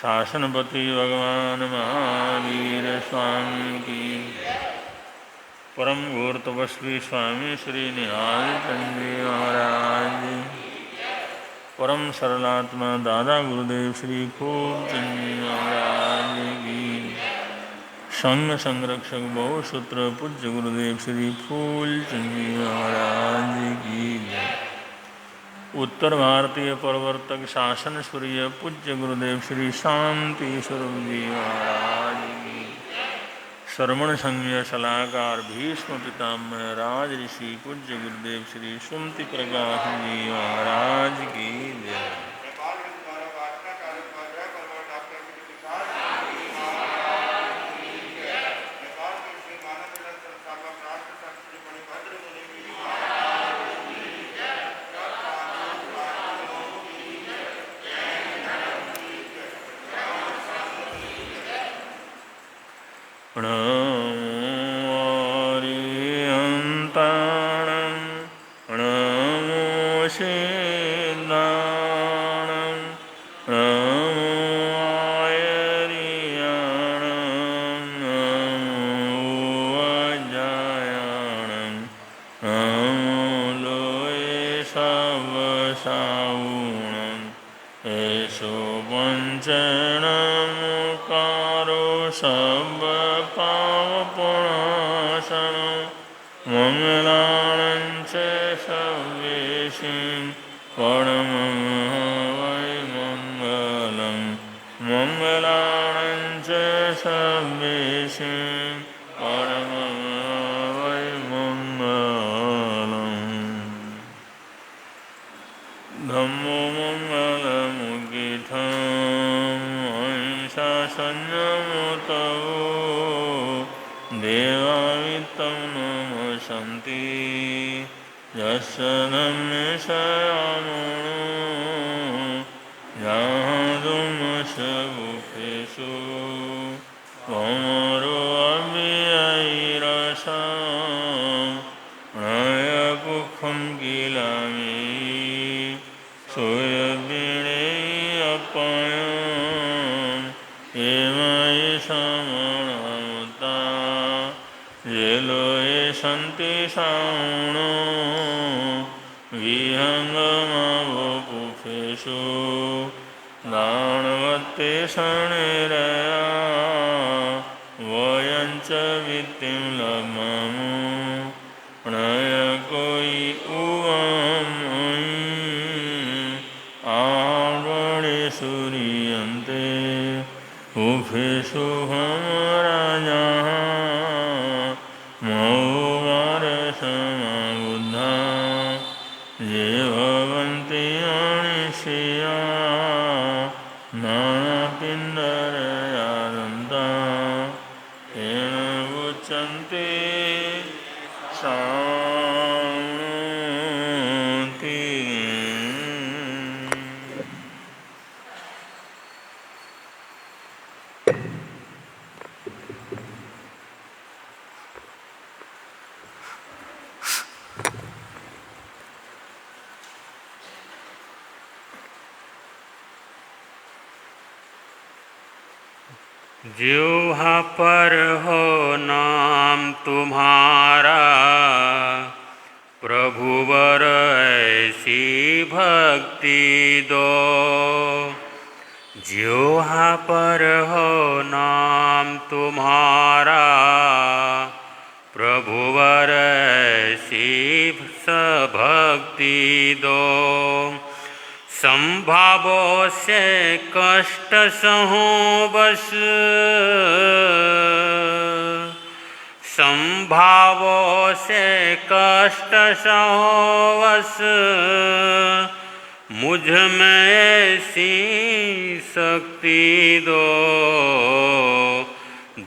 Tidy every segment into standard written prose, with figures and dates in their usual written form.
शासनपति भगवान महावीर स्वामी की। परम घोर तपस्वी स्वामी श्री निहाल चंद जी महाराज जी। परम सरलात्मा दादा गुरुदेव श्री खूब चंद जी महाराज की। संघ संरक्षक बहुसूत्र पूज्य गुरुदेव श्री फूल चंद जी महाराज की। उत्तर भारतीय प्रवर्तक शासन सूर्य पूज्य गुरुदेव श्री शांति स्वरूप जी महाराज की। श्रवण संज्ञ सलाहकार भीष्म पितामह राज ऋषि पूज्य गुरुदेव श्री सुमति प्रकाश जी महाराज की जय। जिह्वा पर हो नाम तुम्हारा, प्रभुवर ऐसी भक्ति दो। जिह्वा पर हो नाम तुम्हारा, प्रभुवर ऐसी भक्ति दो। संभावों से कष्ट सहो बस, संभावों से कष्ट सहो बस। मुझ में ऐसी शक्ति दो।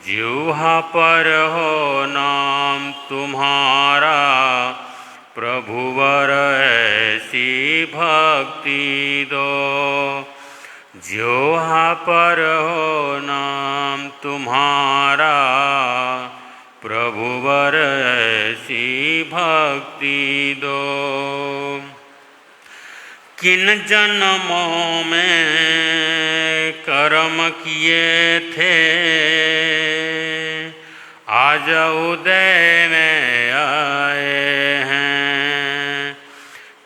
जिह्वा पर हो नाम तुम्हारा, प्रभुवर ऐसी भक्ति दो। जिह्वा पर हो नाम तुम्हारा, प्रभुवर ऐसी भक्ति दो। किन जन्मों में कर्म किए थे, आज उदय में आए हैं।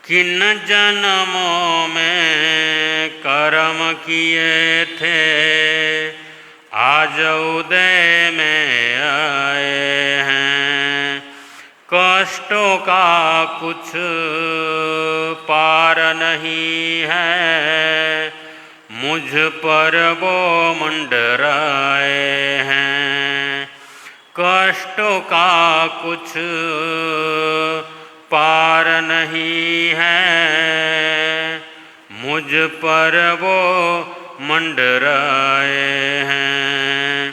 किन जन्मों में कर्म किए थे, आज उदय में आए हैं। कष्टों का कुछ पार नहीं है, मुझ पर वो मंडराए हैं। कष्टों का कुछ पार नहीं है, मुझ पर वो मंडराए हैं।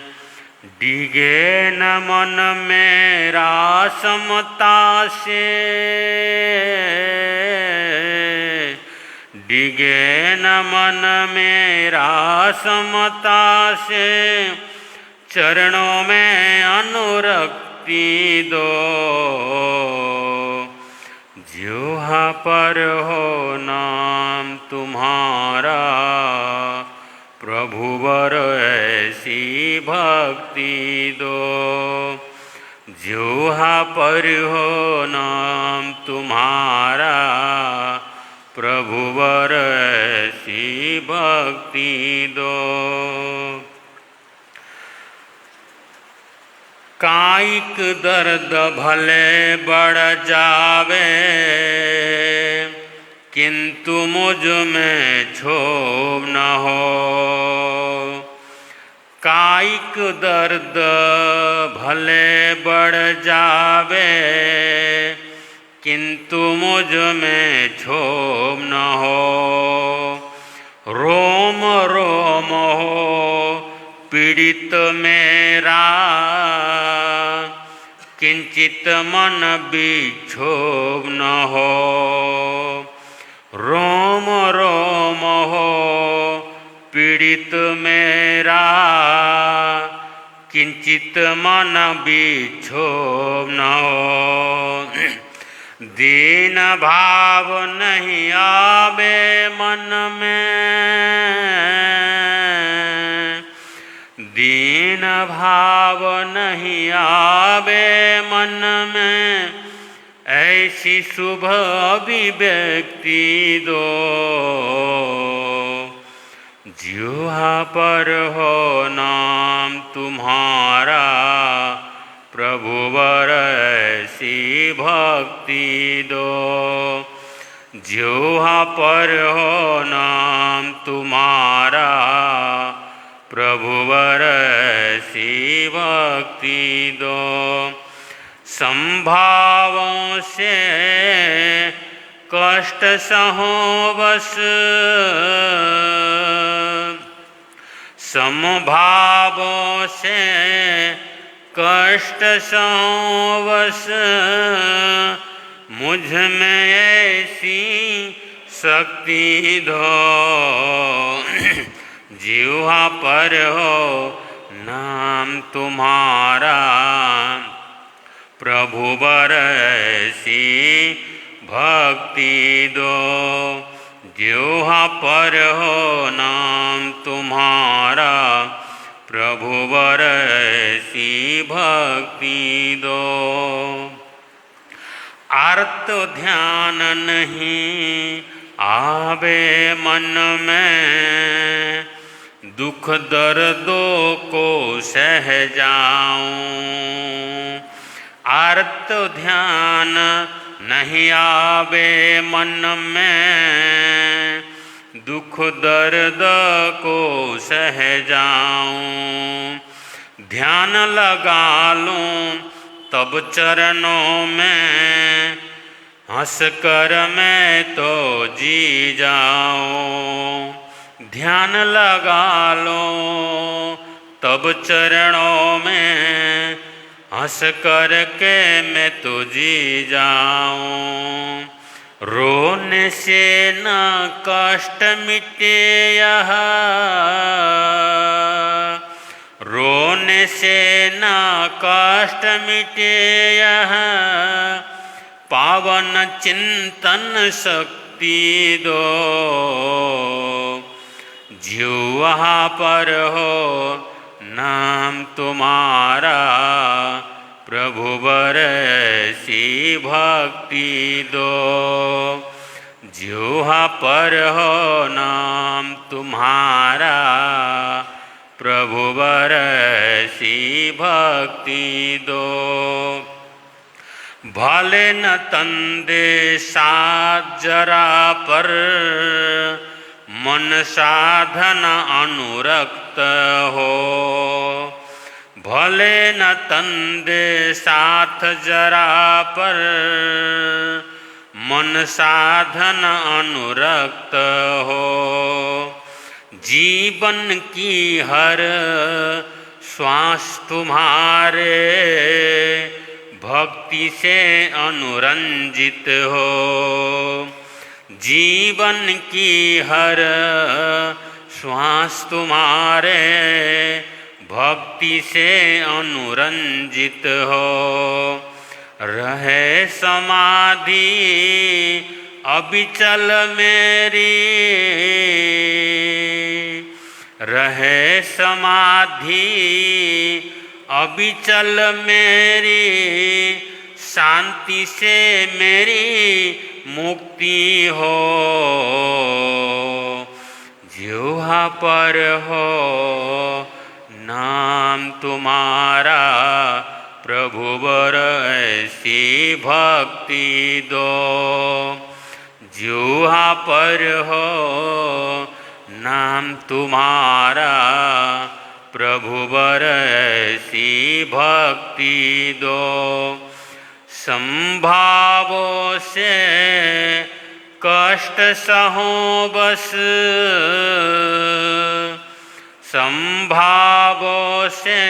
डिगे न मन मेरा समता से, डिगे न मन मेरा समता से, चरणों में अनुरक्ति दो। जिह्वा पर हो नाम तुम्हारा, प्रभुवर ऐसी भक्ति दो। जिह्वा पर हो नाम तुम्हारा, प्रभुवर ऐसी भक्ति दो। कायिक दर्द भले बढ़ जावे, किंतु मुझ में क्षोभ न हो। कायिक दर्द भले बढ़ जावे, किंतु मुझ में क्षोभ न हो। रोम रोम हो पीड़ित मेरा, किंचित मन विक्षोभ न हो। रोम रोम हो पीड़ित मेरा, किंचित मन विक्षोभ न हो। दीन भाव नहीं आवे मन में, दीन भाव नहीं आवे मन में, ऐसी शुभ अभिव्यक्ति दो। जिह्वा पर हो नाम तुम्हारा, प्रभुवर ऐसी भक्ति दो। जिह्वा पर हो नाम तुम्हारा, प्रभुवर ऐसी भक्ति दो। संभावों से कष्ट सहो बस, समभावों से कष्ट सहो बस, मुझ में ऐसी शक्ति दो। जिह्वा पर हो नाम तुम्हारा, प्रभुवर ऐसी भक्ति दो। जिह्वा पर हो नाम तुम्हारा, प्रभुवर ऐसी भक्ति दो। आर्त ध्यान नहीं आवे मन में, दुख दर्दों को सह जाऊं। आर्त ध्यान नहीं आवे मन में, दुख दर्द को सह जाऊं। ध्यान लगा लूं तब चरणों में, हंस कर मैं तो जी जाऊं। ध्यान लगा लो तब चरणों में, हंस कर के मैं तो जी जाऊं। रोने से न कष्ट मिटे यह, रोने से न कष्ट मिटे यह, पावन चिंतन शक्ति दो। जिह्वा पर हो नाम तुम्हारा, प्रभुवर ऐसी भक्ति दो। जिह्वा पर हो नाम तुम्हारा, प्रभुवर ऐसी भक्ति दो। भले न तंदे साथ जरा पर, मन साधन अनुरक्त हो। भले न तंदे साथ जरा पर, मन साधन अनुरक्त हो। जीवन की हर श्वास तुम्हारे, भक्ति से अनुरंजित हो। जीवन की हर श्वास तुम्हारे, भक्ति से अनुरंजित हो। रहे समाधि अविचल मेरी, रहे समाधि अविचल मेरी, शांति से मेरी मुक्ति हो। जिह्वा पर हो नाम तुम्हारा, प्रभुवर ऐसी भक्ति दो। जिह्वा पर हो नाम तुम्हारा, प्रभुवर ऐसी भक्ति दो। संभावों से कष्ट सहो बस, संभावों से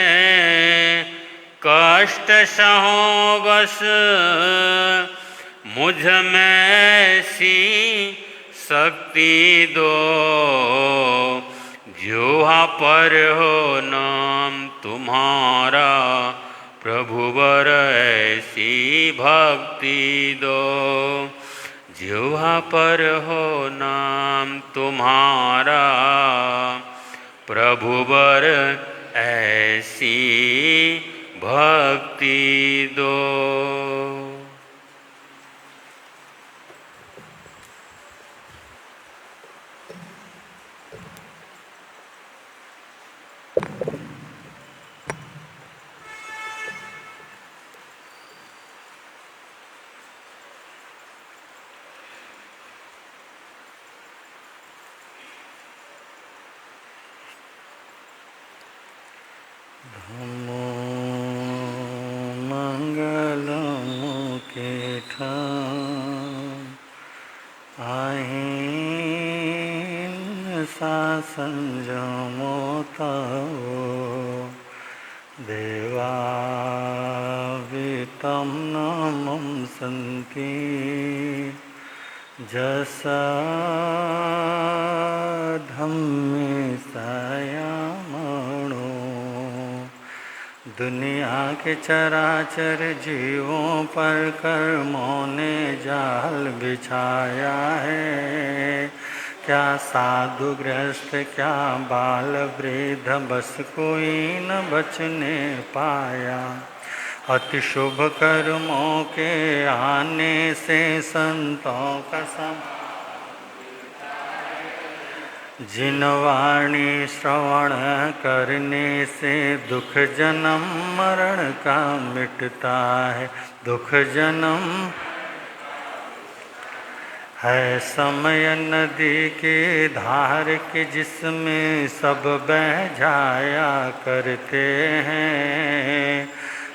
कष्ट सहो बस, मुझ में ऐसी शक्ति दो। जिह्वा पर हो नाम तुम्हारा, प्रभुवर ऐसी भक्ति दो। जिह्वा पर हो नाम तुम्हारा, प्रभुवर ऐसी भक्ति दो। देवावितं नामं सन्ति जसा धम्मे सायामणो। दुनिया के चराचर जीवों पर कर्मों ने जाल बिछाया है। क्या साधु गृहस्थ क्या बाल वृद्ध बस कोई न बचने पाया। अति शुभ कर्मों के आने से संतों का सम जिन वाणी श्रवण करने से दुख जन्म मरण का मिटता है। दुख जन्म है समय नदी की धार की जिसमें सब बह जाया करते हैं।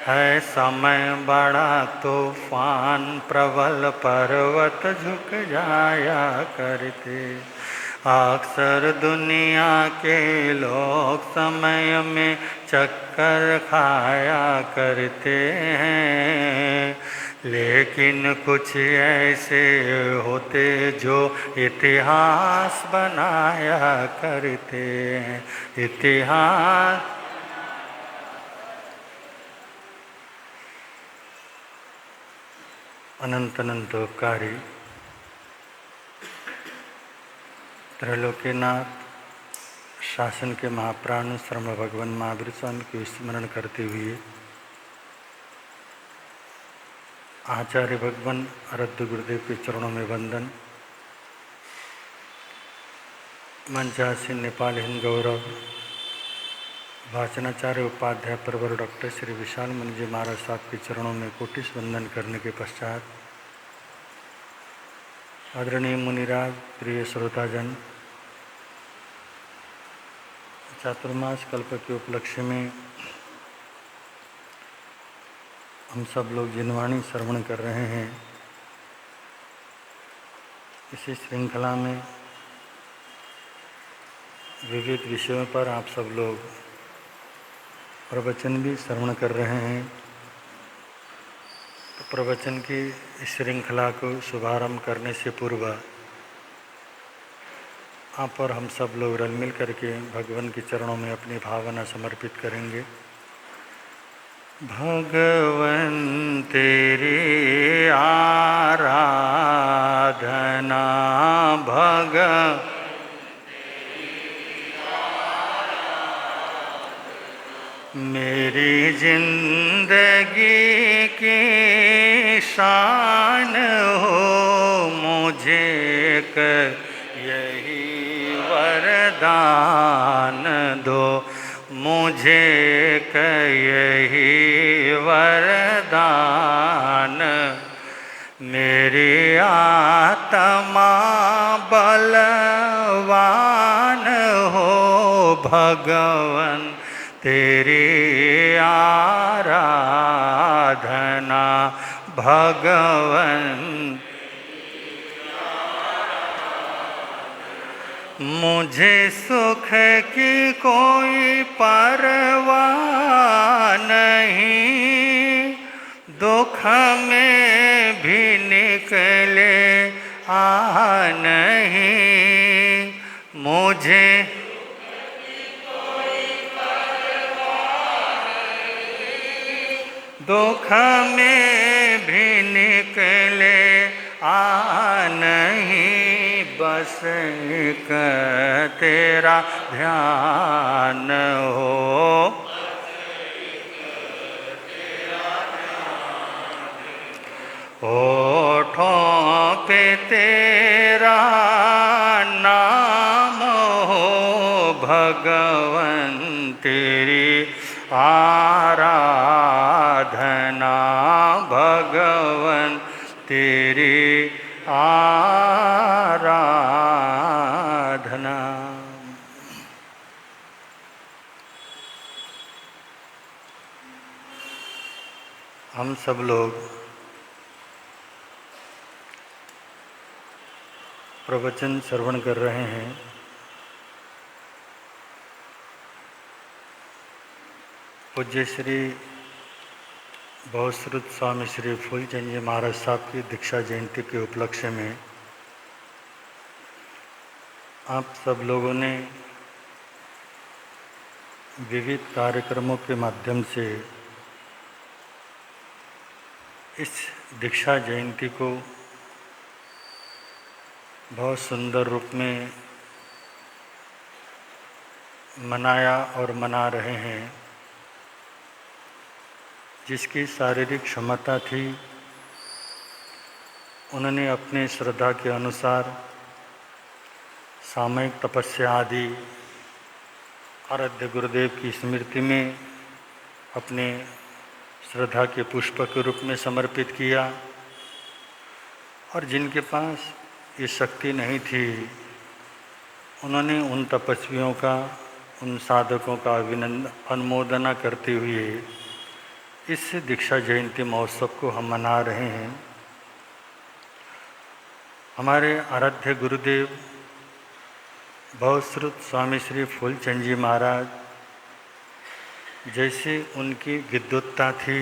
है समय बड़ा तूफान प्रबल पर्वत झुक जाया करते। अक्सर दुनिया के लोग समय में चक्कर खाया करते हैं। लेकिन कुछ ऐसे होते जो इतिहास बनाया करते हैं। इतिहास अनंत अनंतकारी त्रैलोक्यनाथ शासन के महाप्राण श्रम भगवान महावीर स्वामी को स्मरण करते हुए आचार्य भगवान आराध्य गुरुदेव के चरणों में वंदन। मंचासीन नेपाल हिंद गौरव भाषणाचार्य उपाध्याय प्रवर डॉक्टर श्री विशाल मुनि जी महाराज साहब के चरणों में कोटिश वंदन करने के पश्चात आदरणीय मुनिराज, प्रिय श्रोताजन, चातुर्मास कल्प के उपलक्ष्य में हम सब लोग जिनवाणी श्रवण कर रहे हैं। इसी श्रृंखला में विविध विषयों पर आप सब लोग प्रवचन भी श्रवण कर रहे हैं। तो प्रवचन की इस श्रृंखला को शुभारंभ करने से पूर्व आप और हम सब लोग रल मिल करके भगवान के चरणों में अपनी भावना समर्पित करेंगे। भगवन तेरी आराधना मेरी जिंदगी की शान हो, मुझे यही वरदान दो, मुझे यही वरदान। मेरी आत्मा बलवान हो, भगवन तेरी आराधना भगवन। मुझे सुख की कोई परवाह नहीं, दुख में भी निकले नहीं। मुझे दुख में भी निकले नहीं, बस एक तेरा ध्यान हो। होठों पे तेरा नाम हो, भगवन तेरी आराधना भगवन तेरी आराधना। हम सब लोग प्रवचन श्रवण कर रहे हैं। पूज्य श्री बहुश्रुत स्वामी श्री फूलचंद जी महाराज साहब की दीक्षा जयंती के उपलक्ष्य में आप सब लोगों ने विविध कार्यक्रमों के माध्यम से इस दीक्षा जयंती को बहुत सुंदर रूप में मनाया और मना रहे हैं। जिसकी शारीरिक क्षमता थी उन्होंने अपने श्रद्धा के अनुसार सामूहिक तपस्या आदि आराध्य गुरुदेव की स्मृति में अपने श्रद्धा के पुष्प के रूप में समर्पित किया। और जिनके पास ये शक्ति नहीं थी उन्होंने उन तपस्वियों का, उन साधकों का अनुमोदना करते हुए इस दीक्षा जयंती महोत्सव को हम मना रहे हैं। हमारे आराध्य गुरुदेव बहुश्रुत स्वामी श्री फूलचंद जी महाराज जैसे उनकी विद्वत्ता थी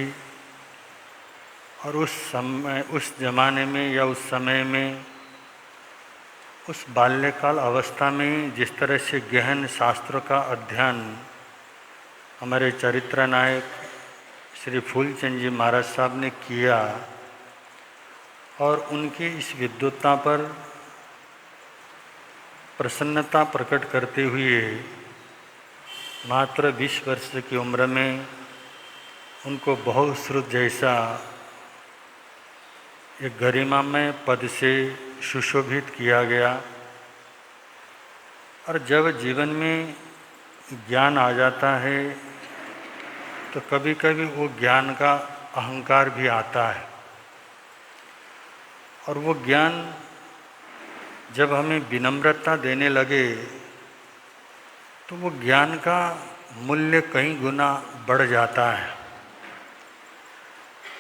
और उस ज़माने में या उस समय में उस बाल्यकाल अवस्था में जिस तरह से गहन शास्त्रों का अध्ययन हमारे चरित्र नायक श्री फूलचंद जी महाराज साहब ने किया और उनकी इस विद्वत्ता पर प्रसन्नता प्रकट करते हुए मात्र 20 वर्ष की उम्र में उनको बहुश्रुत जैसा एक गरिमामय पद से सुशोभित किया गया। और जब जीवन में ज्ञान आ जाता है तो कभी कभी वो ज्ञान का अहंकार भी आता है, और वो ज्ञान जब हमें विनम्रता देने लगे तो वो ज्ञान का मूल्य कई गुना बढ़ जाता है।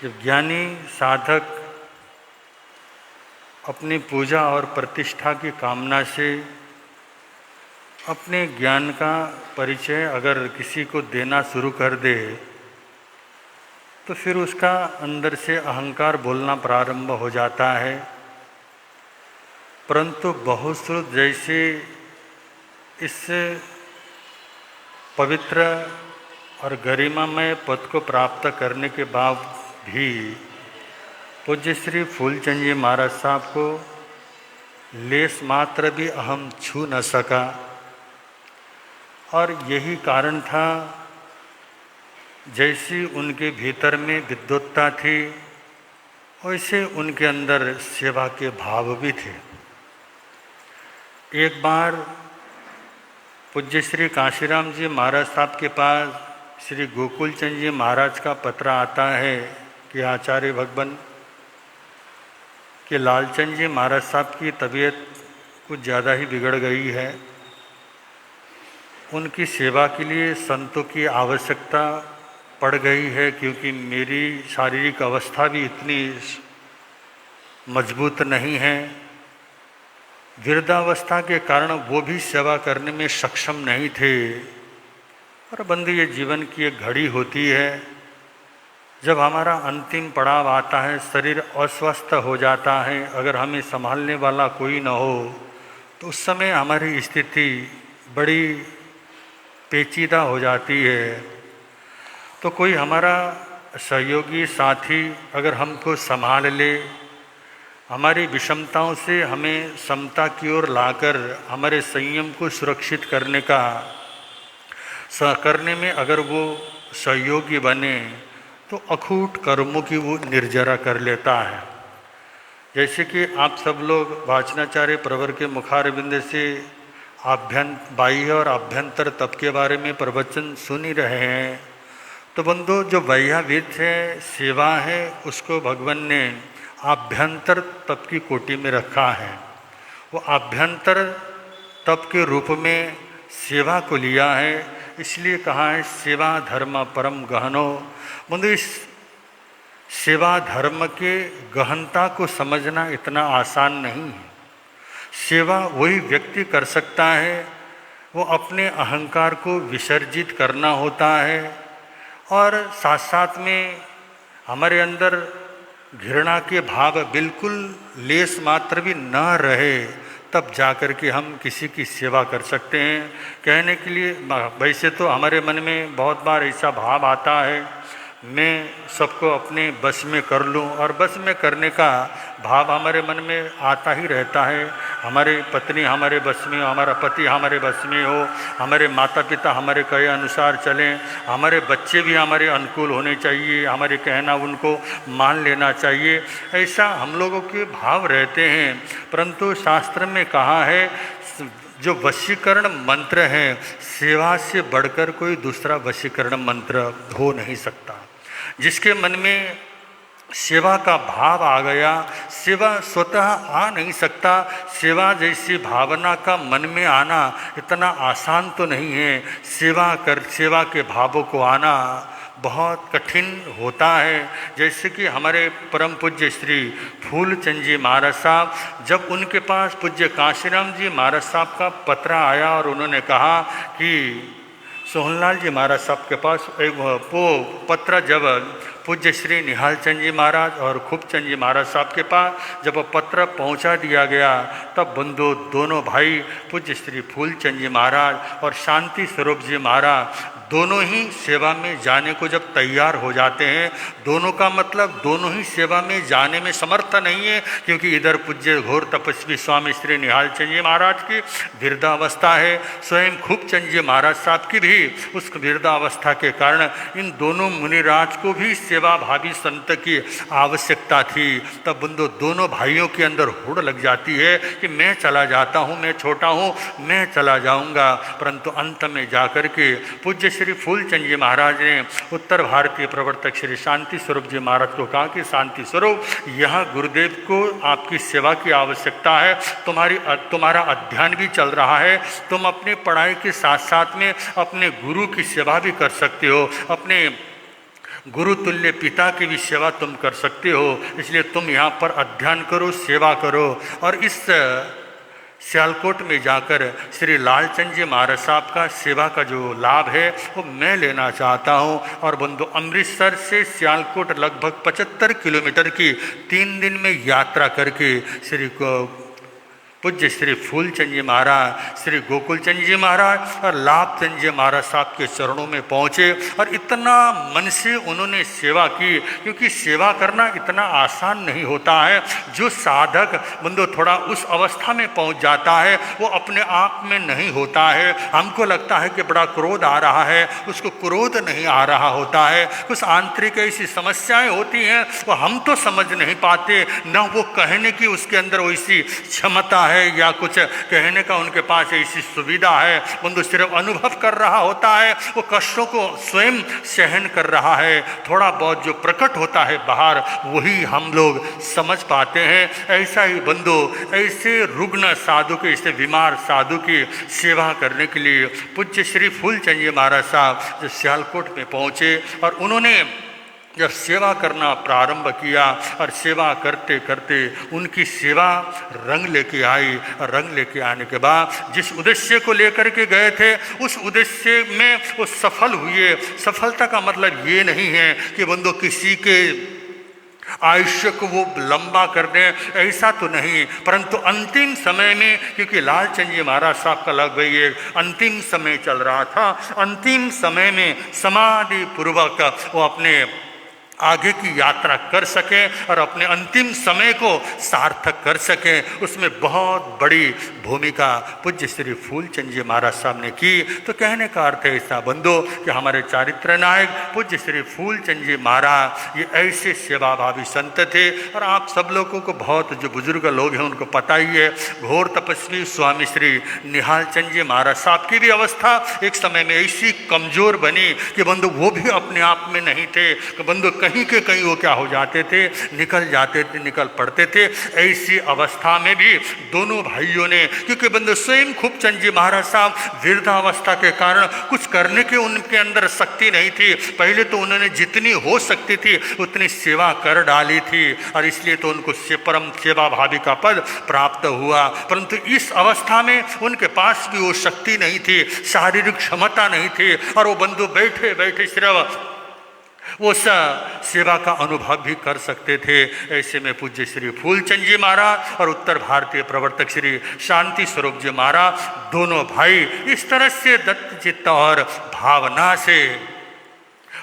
जब ज्ञानी साधक अपनी पूजा और प्रतिष्ठा की कामना से अपने ज्ञान का परिचय अगर किसी को देना शुरू कर दे तो फिर उसका अंदर से अहंकार बोलना प्रारंभ हो जाता है। परंतु बहुश्रुत जैसे इस पवित्र और गरिमामय पद को प्राप्त करने के बाद भी पूज्य श्री फूलचंद जी महाराज साहब को लेस मात्र भी अहम छू न सका। और यही कारण था, जैसी उनके भीतर में विद्वत्ता थी वैसे उनके अंदर सेवा के भाव भी थे। एक बार पूज्य श्री काशीराम जी महाराज साहब के पास श्री गोकुल चंद जी महाराज का पत्र आता है कि आचार्य भगवान कि लालचंद जी महाराज साहब की तबीयत कुछ ज़्यादा ही बिगड़ गई है, उनकी सेवा के लिए संतों की आवश्यकता पड़ गई है, क्योंकि मेरी शारीरिक अवस्था भी इतनी मजबूत नहीं है। वृद्धावस्था के कारण वो भी सेवा करने में सक्षम नहीं थे। और बंधु, ये जीवन की एक घड़ी होती है, जब हमारा अंतिम पड़ाव आता है, शरीर अस्वस्थ हो जाता है, अगर हमें संभालने वाला कोई न हो तो उस समय हमारी स्थिति बड़ी पेचीदा हो जाती है। तो कोई हमारा सहयोगी साथी अगर हमको संभाल ले, हमारी विषमताओं से हमें समता की ओर लाकर हमारे संयम को सुरक्षित करने में अगर वो सहयोगी बने तो अखूट कर्मों की वो निर्जरा कर लेता है। जैसे कि आप सब लोग वाचनाचार्य प्रवर के मुखारविंद से बाह्य और आभ्यंतर तप के बारे में प्रवचन सुन ही रहे हैं। तो बंधु, जो बाह्याविद है, सेवा है, उसको भगवान ने आभ्यंतर तप की कोटि में रखा है। वो आभ्यंतर तप के रूप में सेवा को लिया है, इसलिए कहा है सेवा धर्म परम गहनो। बंधु, इस सेवा धर्म के गहनता को समझना इतना आसान नहीं है। सेवा वही व्यक्ति कर सकता है, वो अपने अहंकार को विसर्जित करना होता है, और साथ साथ में हमारे अंदर घृणा के भाव बिल्कुल लेस मात्र भी न रहे, तब जाकर के हम किसी की सेवा कर सकते हैं। कहने के लिए वैसे तो हमारे मन में बहुत बार ऐसा भाव आता है, मैं सबको अपने बस में कर लूं, और बस में करने का भाव हमारे मन में आता ही रहता है। हमारे पत्नी हमारे बस में हो, हमारा पति हमारे बस में हो, हमारे माता पिता हमारे कहे अनुसार चलें, हमारे बच्चे भी हमारे अनुकूल होने चाहिए, हमारे कहना उनको मान लेना चाहिए, ऐसा हम लोगों के भाव रहते हैं। परंतु शास्त्र में कहा है, जो वशीकरण मंत्र है, सेवा से बढ़कर कोई दूसरा वशीकरण मंत्र हो नहीं सकता। जिसके मन में सेवा का भाव आ गया, सेवा स्वतः आ नहीं सकता। सेवा जैसी भावना का मन में आना इतना आसान तो नहीं है। सेवा के भावों को आना बहुत कठिन होता है। जैसे कि हमारे परम पूज्य श्री फूलचंद जी महाराज साहब, जब उनके पास पूज्य काशीराम जी महाराज साहब का पत्र आया और उन्होंने कहा कि सोहनलाल जी महाराज साहब के पास वो पत्र जब पूज्य श्री निहाल चंद जी महाराज और खूबचंद जी महाराज साहब के पास जब पत्र पहुंचा दिया गया, तब बंधु दोनों भाई पूज्य श्री फूलचंद जी महाराज और शांति स्वरूप जी महाराज दोनों ही सेवा में जाने को जब तैयार हो जाते हैं, दोनों का मतलब दोनों ही सेवा में जाने में समर्थ नहीं है, क्योंकि इधर पूज्य घोर तपस्वी स्वामी श्री निहाल चंद जी महाराज की वृद्धावस्था है, स्वयं खूबचंद जी महाराज साहब की भी उस वृद्धावस्था के कारण इन दोनों मुनिराज को भी सेवा भावी संत की आवश्यकता थी। तब बंदो दोनों भाइयों के अंदर होड़ लग जाती है कि मैं चला जाता हूँ, मैं छोटा हूँ, मैं चला जाऊँगा। परंतु अंत में जाकर के पूज्य श्री फूलचंद जी महाराज ने उत्तर भारतीय प्रवर्तक श्री शांति स्वरूप जी महाराज को कहा कि शांति स्वरूप, यहाँ गुरुदेव को आपकी सेवा की आवश्यकता है, तुम्हारा अध्ययन भी चल रहा है, तुम अपनी पढ़ाई के साथ साथ में अपने गुरु की सेवा भी कर सकते हो, अपने गुरु तुल्य पिता की भी सेवा तुम कर सकते हो, इसलिए तुम यहाँ पर अध्ययन करो, सेवा करो। और इस सियालकोट में जाकर श्री लालचंद जी महाराज साहब का सेवा का जो लाभ है वो मैं लेना चाहता हूँ। और बंधु, अमृतसर से सियालकोट लगभग 75 किलोमीटर की 3 दिन में यात्रा करके श्री पूज्य श्री फूलचंद जी महाराज, श्री गोकुलचंद जी महाराज और लाभचंद जी महाराज साहब के चरणों में पहुँचे और इतना मन से उन्होंने सेवा की, क्योंकि सेवा करना इतना आसान नहीं होता है। जो साधक बंदो थोड़ा उस अवस्था में पहुँच जाता है वो अपने आप में नहीं होता है। हमको लगता है कि बड़ा क्रोध आ रहा है, उसको क्रोध नहीं आ रहा होता है, कुछ आंतरिक ऐसी समस्याएं होती हैं वो हम तो समझ नहीं पाते, न वो कहने की उसके अंदर वैसी क्षमता है या कुछ कहने का उनके पास ऐसी सुविधा है। बंधु सिर्फ अनुभव कर रहा होता है, वो कष्टों को स्वयं सहन कर रहा है। थोड़ा बहुत जो प्रकट होता है बाहर वही हम लोग समझ पाते हैं। ऐसा ही बंधु, ऐसे रुग्ण साधु के, ऐसे बीमार साधु की सेवा करने के लिए पूज्य श्री फूलचंद जी महाराज साहब जो सियालकोट में पहुँचे और उन्होंने जब सेवा करना प्रारंभ किया और सेवा करते करते उनकी सेवा रंग लेके आई। और रंग लेके आने के बाद जिस उद्देश्य को लेकर के गए थे उस उद्देश्य में वो सफल हुए। सफलता का मतलब ये नहीं है कि बंदो किसी के आयुष्य को वो लंबा कर दें, ऐसा तो नहीं, परंतु अंतिम समय में, क्योंकि लालचंद जी महाराज साहब का लगभग ये अंतिम समय चल रहा था, अंतिम समय में समाधि पूर्वक वो अपने आगे की यात्रा कर सकें और अपने अंतिम समय को सार्थक कर सकें, उसमें बहुत बड़ी भूमिका पूज्य श्री फूलचंद जी महाराज साहब ने की। तो कहने का अर्थ है ऐसा बंधु कि हमारे चारित्र नायक पूज्य श्री फूलचंद जी महाराज ये ऐसे सेवाभावी संत थे। और आप सब लोगों को बहुत जो बुजुर्ग लोग हैं उनको पता ही है, घोर तपस्वी स्वामी श्री निहाल चंद जी महाराज साहब की भी अवस्था एक समय में ऐसी कमजोर बनी कि बंधु वो भी अपने आप में नहीं थे, कि बंधु कहीं के कहीं वो क्या हो जाते थे, निकल जाते थे, निकल पड़ते थे। ऐसी अवस्था में भी दोनों भाइयों ने, क्योंकि बंधु स्वयं खूबचंद जी महाराज साहब वृद्धावस्था के कारण कुछ करने के उनके अंदर शक्ति नहीं थी। पहले तो उन्होंने जितनी हो सकती थी उतनी सेवा कर डाली थी और इसलिए तो उनको परम सेवा भावी का पद प्राप्त हुआ। परंतु इस अवस्था में उनके पास भी वो शक्ति नहीं थी, शारीरिक क्षमता नहीं थी और वो बंधु बैठे बैठे सिर्फ वो सेवा का अनुभव भी कर सकते थे। ऐसे में पूज्य श्री फूलचंद जी महाराज और उत्तर भारतीय प्रवर्तक श्री शांति स्वरूप जी महाराज दोनों भाई इस तरह से दत्त चित्त और भावना से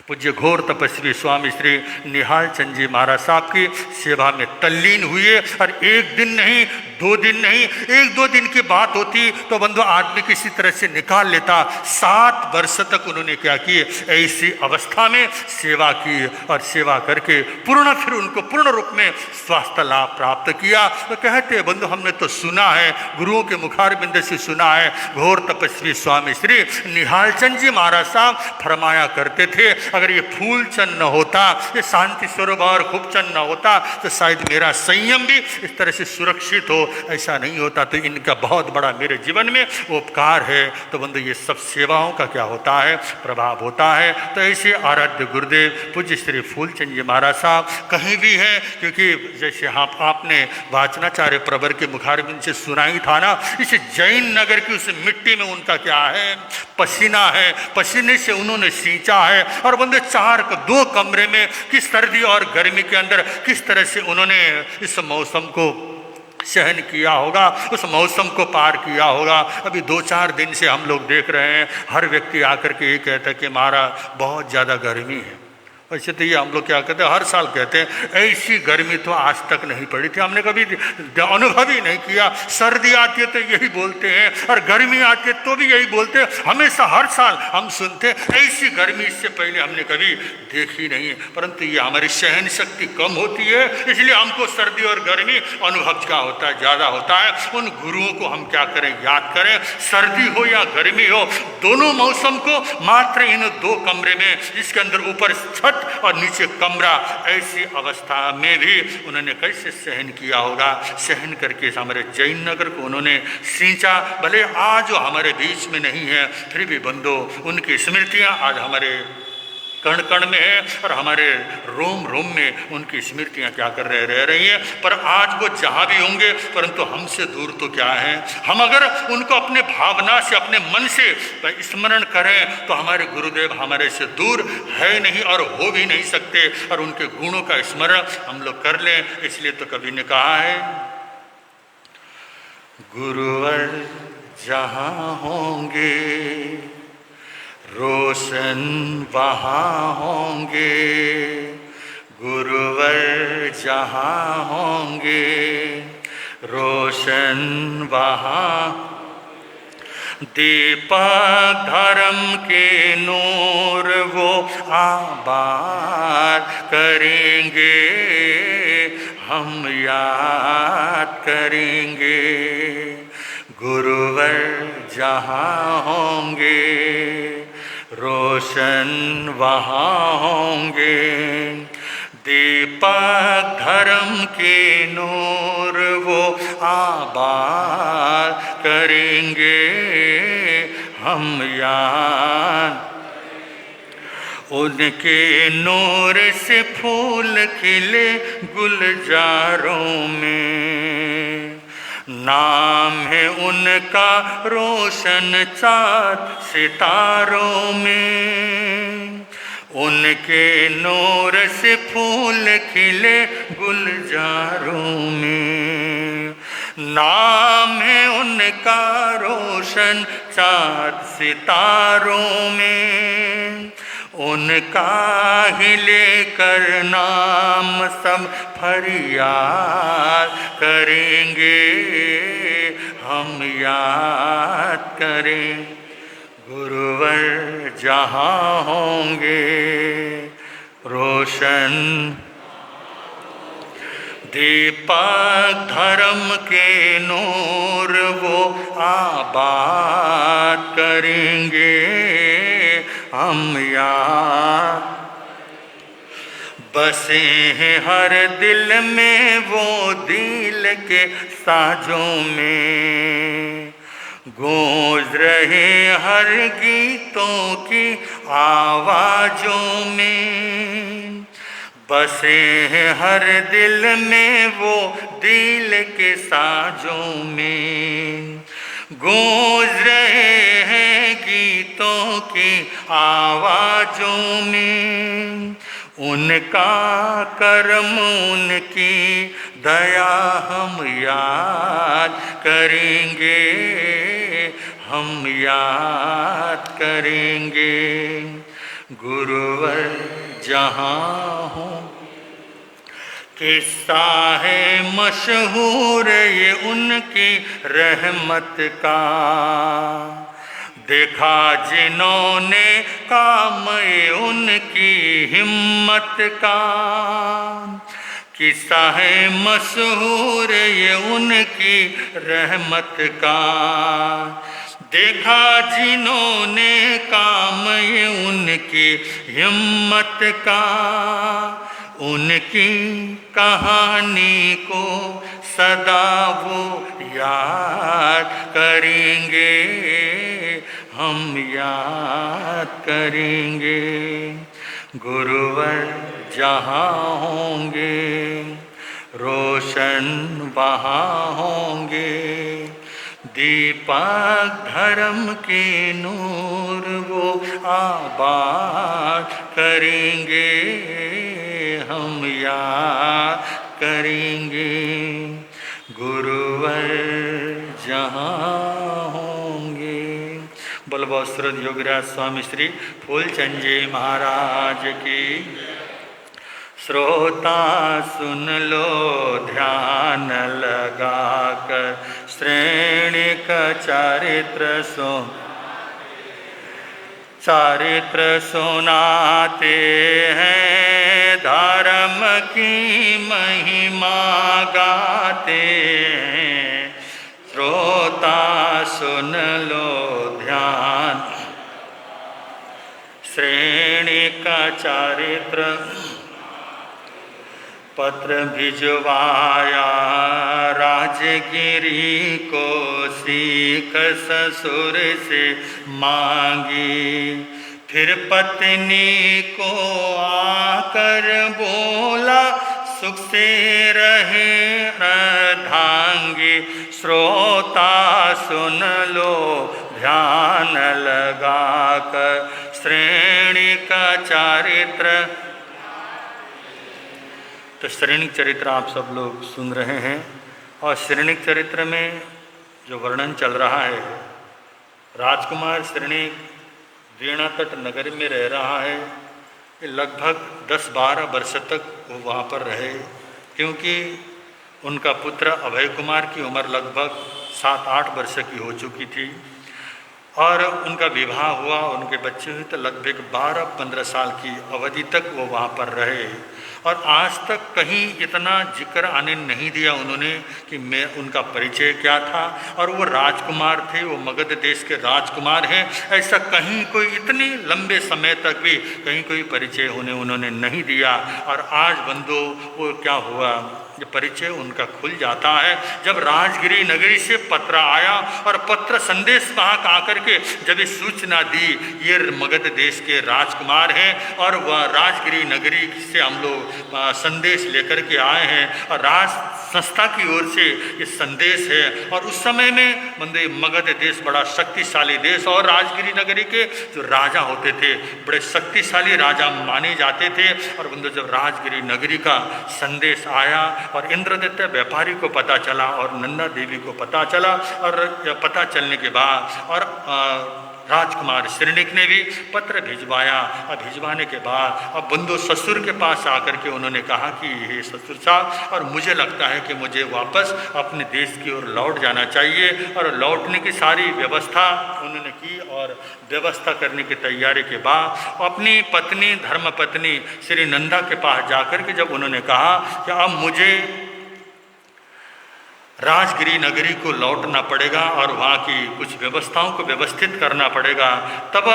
पूज्य घोर तपस्वी स्वामी श्री निहाल चंद जी महाराज साहब की सेवा में तल्लीन हुए। और एक दिन नहीं, 2 दिन नहीं, 1-2 दिन की बात होती तो बंधु आदमी किसी तरह से निकाल लेता। 7 वर्ष तक उन्होंने क्या किए, ऐसी अवस्था में सेवा की और सेवा करके फिर उनको पूर्ण रूप में स्वास्थ्य लाभ प्राप्त किया। तो कहते बंधु हमने तो सुना है, गुरुओं के मुखारबिंद से सुना है, घोर तपस्वी स्वामी श्री निहाल चंद जी महाराज साहब फरमाया करते थे, अगर ये फूलचंद न होता, ये शांति स्वरूप और खूबचंद न होता तो शायद मेरा संयम भी इस तरह से सुरक्षित हो, ऐसा नहीं होता। तो इनका बहुत बड़ा मेरे जीवन में उपकार है। तो बंधु ये सब सेवाओं का क्या होता है, प्रभाव होता है। तो ऐसे आराध्य गुरुदेव पूज्य श्री फूलचंद जी महाराज साहब कहीं भी हैं, क्योंकि जैसे आपने वाचनाचार्य प्रवर के मुखारबिंद से सुना ही था ना, इस जैन नगर की उस मिट्टी में उनका क्या है, पसीना है, पसीने से उन्होंने सींचा है। और बंदे 2 कमरे में किस सर्दी और गर्मी के अंदर किस तरह से उन्होंने इस मौसम को सहन किया होगा, उस मौसम को पार किया होगा। अभी 2-4 दिन से हम लोग देख रहे हैं, हर व्यक्ति आकर के ये कहता है कि महाराज बहुत ज़्यादा गर्मी है। वैसे तो ये हम लोग क्या कहते हैं, हर साल कहते हैं ऐसी गर्मी तो आज तक नहीं पड़ी थी, हमने कभी अनुभव ही नहीं किया। सर्दी आती है तो यही बोलते हैं, और गर्मी आती है तो भी यही बोलते हैं। हमेशा हर साल हम सुनते हैं ऐसी गर्मी इससे पहले हमने कभी देखी नहीं है। परंतु ये हमारी सहन शक्ति कम होती है, इसलिए हमको सर्दी और गर्मी अनुभव का होता है, ज़्यादा होता है। उन गुरुओं को हम क्या करें, याद करें। सर्दी हो या गर्मी हो, दोनों मौसम को मात्र इन 2 कमरे में, जिसके अंदर ऊपर छत और नीचे कमरा, ऐसी अवस्था में भी उन्होंने कैसे सहन किया होगा। सहन करके हमारे जैन नगर को उन्होंने सींचा। भले आज वो हमारे बीच में नहीं है, फिर भी बंदो उनकी स्मृतियाँ आज हमारे कण कण में है, और हमारे रोम रोम में उनकी स्मृतियाँ क्या कर रह रही हैं। पर आज वो जहाँ भी होंगे, परंतु हमसे दूर तो क्या है। हम अगर उनको अपने भावना से, अपने मन से स्मरण करें तो हमारे गुरुदेव हमारे से दूर है नहीं और हो भी नहीं सकते। और उनके गुणों का स्मरण हम लोग कर लें। इसलिए तो कवि ने कहा है, गुरुवर जहाँ होंगे रोशन वहाँ होंगे, गुरुवर जहाँ होंगे रोशन वहाँ। दीपक धर्म के नूर वो आबाद करेंगे, हम याद करेंगे। गुरुवर जहाँ होंगे रोशन वहाँ होंगे, दीपक धर्म के नूर वो आबाद करेंगे, हम याद। उनके नूर से फूल खिले गुलजारों में, नाम है उनका रोशन चाँद सितारों में। उनके नूर से फूल खिले गुलजारों में, नाम है उनका रोशन चाँद सितारों में। उनका ही लेकर नाम सब फरियाद करेंगे, हम याद करें। गुरुवर जहाँ होंगे रोशन, दीपक धर्म के नूर वो आबाद करेंगे, हम याद। बसे हैं हर दिल में वो दिल के साजों में, गूंज रहे हर गीतों की आवाज़ों में। बसे हैं हर दिल में वो दिल के साजों में, गूंज रहे हैं गीतों की आवाज़ों में। उनका करम उनकी दया हम याद करेंगे, हम याद करेंगे। गुरुवर जहाँ हो, किस्सा है मशहूर ये उनकी रहमत का, देखा जिन्होंने काम ये उनकी हिम्मत का। किस्सा है मशहूर ये उनकी रहमत का, देखा जिन्होंने काम ये उनकी हिम्मत का। उनकी कहानी को सदा वो याद करेंगे, हम याद करेंगे। गुरुवर जहाँ होंगे रोशन वहाँ होंगे, दीपक धर्म के नूर वो आबाद करेंगे, हम याद करेंगे। गुरु जहाँ होंगे। बोल बहुत श्रद्ध योगीराज स्वामी श्री फूलचंद जी महाराज की। श्रोता सुन लो ध्यान लगाकर, श्रेणी का चारित्र सुनाते हैं, धर्म की महिमा गाते हैं। श्रोता सुन लो ध्यान, श्रेणी का चारित्र। पत्र भिजवाया राजगिरी को, सीख ससुर से मांगी। फिर पत्नी को आकर बोला, सुख से रहे अर्धांगी। श्रोता सुन लो ध्यान लगाकर, श्रेणी का चारित्र। तो श्रेणिक चरित्र आप सब लोग सुन रहे हैं, और श्रेणिक चरित्र में जो वर्णन चल रहा है, राजकुमार श्रेणिक वीणातट नगर में रह रहा है। ये लगभग 10-12 वर्ष तक वो वहाँ पर रहे, क्योंकि उनका पुत्र अभय कुमार की उम्र लगभग 7-8 वर्ष की हो चुकी थी, और उनका विवाह हुआ, उनके बच्चे हुए, तो लगभग 12-15 साल की अवधि तक वो वहाँ पर रहे। और आज तक कहीं इतना जिक्र आने नहीं दिया उन्होंने कि मैं उनका परिचय क्या था, और वो राजकुमार थे, वो मगध देश के राजकुमार हैं, ऐसा कहीं कोई इतने लंबे समय तक भी कहीं कोई परिचय होने उन्होंने नहीं दिया। और आज बंधु वो क्या हुआ, जो परिचय उनका खुल जाता है जब राजगिरी नगरी से पत्र आया, और पत्र संदेश वहाँ आकर के जब ये सूचना दी, ये मगध देश के राजकुमार हैं और वह राजगिरी नगरी से हम लोग संदेश लेकर के आए हैं, और राज संस्था की ओर से ये संदेश है। और उस समय में मगध देश बड़ा शक्तिशाली देश, और राजगिरी नगरी के जो राजा होते थे बड़े शक्तिशाली राजा माने जाते थे। और बंधु जब राजगिरी नगरी का संदेश आया और इंद्रदत्त व्यापारी को पता चला और नंदा देवी को पता चला, और पता चलने के बाद और राजकुमार श्रेणिक ने भी पत्र भिजवाया, और भिजवाने के बाद अब बंधु ससुर के पास आकर के उन्होंने कहा कि हे ससुर साहब, और मुझे लगता है कि मुझे वापस अपने देश की ओर लौट जाना चाहिए। और लौटने की सारी व्यवस्था उन्होंने की, और व्यवस्था करने की तैयारी के बाद अपनी पत्नी धर्मपत्नी श्री नंदा के पास जाकर के जब उन्होंने कहा कि अब मुझे राजगिरी नगरी को लौटना पड़ेगा और वहाँ की कुछ व्यवस्थाओं को व्यवस्थित करना पड़ेगा, तब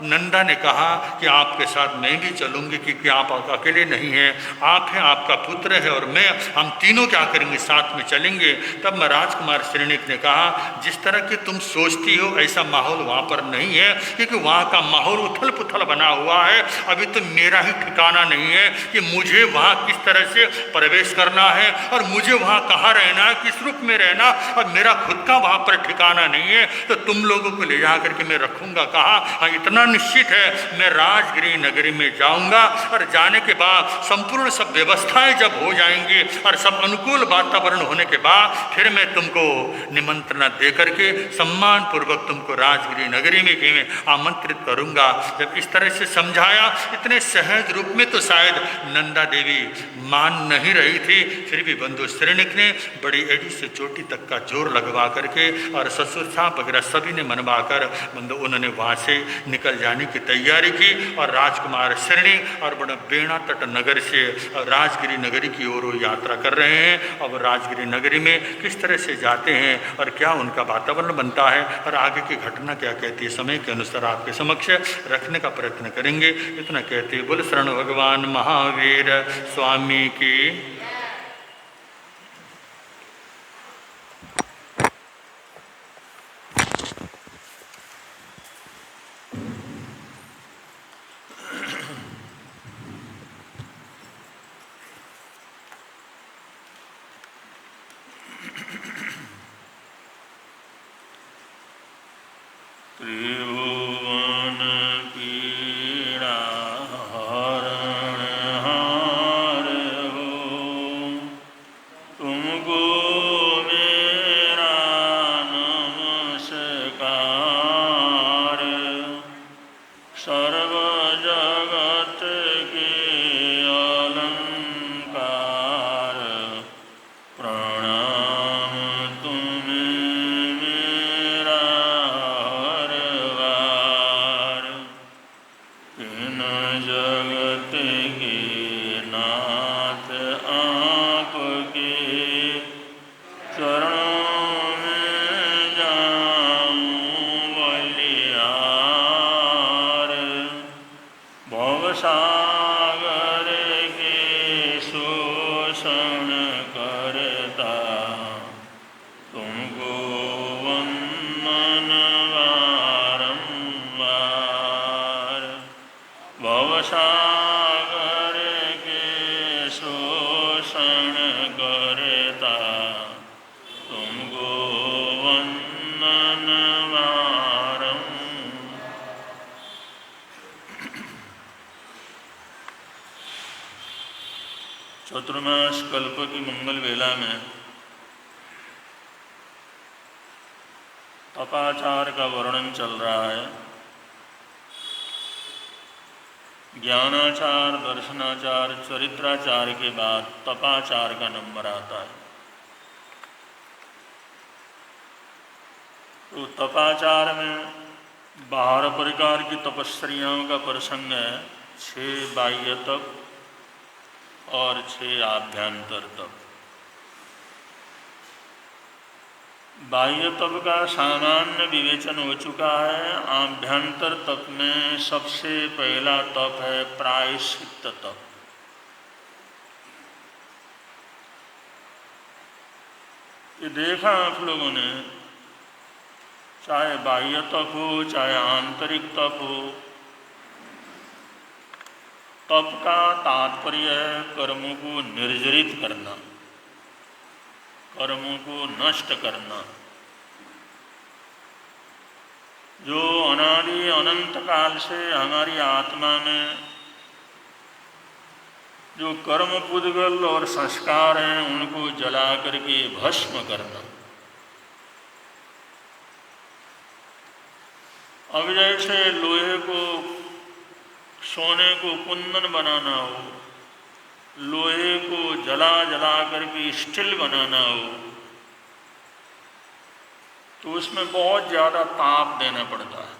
नंदा ने कहा कि आपके साथ मैं भी चलूँगी, क्योंकि आप अकेले नहीं हैं, आप हैं, आपका पुत्र है और मैं, हम तीनों क्या करेंगे, साथ में चलेंगे। तब मैं राजकुमार श्रेणिक ने कहा, जिस तरह की तुम सोचती हो ऐसा माहौल वहाँ पर नहीं है, क्योंकि वहाँ का माहौल उथल पुथल बना हुआ है। अभी तो मेरा ही ठिकाना नहीं है कि मुझे वहाँ किस तरह से प्रवेश करना है, और मुझे वहाँ कहाँ रहना है, किस रूप में रहना, और मेरा खुद का वहाँ पर ठिकाना नहीं है। तो तुम लोगों को ले जा करके मैं रखूँगा कहाँ। हाँ, इतना निश्चित है मैं राजगिरी नगरी में जाऊंगा, और जाने के बाद संपूर्ण सब व्यवस्थाएं जब हो जाएंगी और सब अनुकूल वातावरण होने के बाद फिर मैं तुमको निमंत्रण दे करके सम्मान पूर्वक तुमको राजगिरी नगरी में आमंत्रित करूंगा। जब इस तरह से समझाया, इतने सहज रूप में तो शायद नंदा देवी मान नहीं रही थी, फिर भी बंधु श्रेणिक ने बड़ी एड़ी से चोटी तक का जोर लगवा करके और ससुर साहब वगैरह सभी ने मनवा कर बंधु उन्होंने वहाँ से निकल जाने की तैयारी की। और राजकुमार श्रेणिक और बड़ा बेणा तट नगर से राजगिरी नगरी की ओर यात्रा कर रहे हैं। अब राजगिरी नगरी में किस तरह से जाते हैं और क्या उनका वातावरण बनता है और आगे की घटना क्या कहती है, समय के अनुसार आपके समक्ष रखने का प्रयत्न करेंगे। इतना कहते हैं बोल शरण भगवान महावीर स्वामी की। त्रिभुवन पीड़ा हरणहार हो, तुमको मैं भवसागर के शोषण करता तुमको वंदन बारंबार। भवसागर के शोषण करता तुमको वंदन बारंबार। चतुर्मास कल्प की मंगल वेला में तपाचार का वर्णन चल रहा है। ज्ञानाचार, दर्शनाचार, चरित्राचार के बाद तपाचार का नंबर आता है। तो तपाचार में 12 प्रकार की तपस्याओं का प्रसंग है। 6 बाह्य तप और 6 आभ्यंतर तप। बाह्य तप का सामान्य विवेचन हो चुका है। आभ्यंतर तप में सबसे पहला तप है प्रायश्चित्त तप। ये देखा आप लोगों ने, चाहे बाह्य तप हो चाहे आंतरिक तप हो, तप का तात्पर्य है कर्मों को निर्जरित करना, कर्मों को नष्ट करना। जो अनादि अनंत काल से हमारी आत्मा में जो कर्म पुद्गल और संस्कार हैं उनको जला करके भस्म करना। अब जैसे लोहे को, सोने को कुंदन बनाना हो, लोहे को जला जला करके स्टील बनाना हो, तो उसमें बहुत ज़्यादा ताप देना पड़ता है।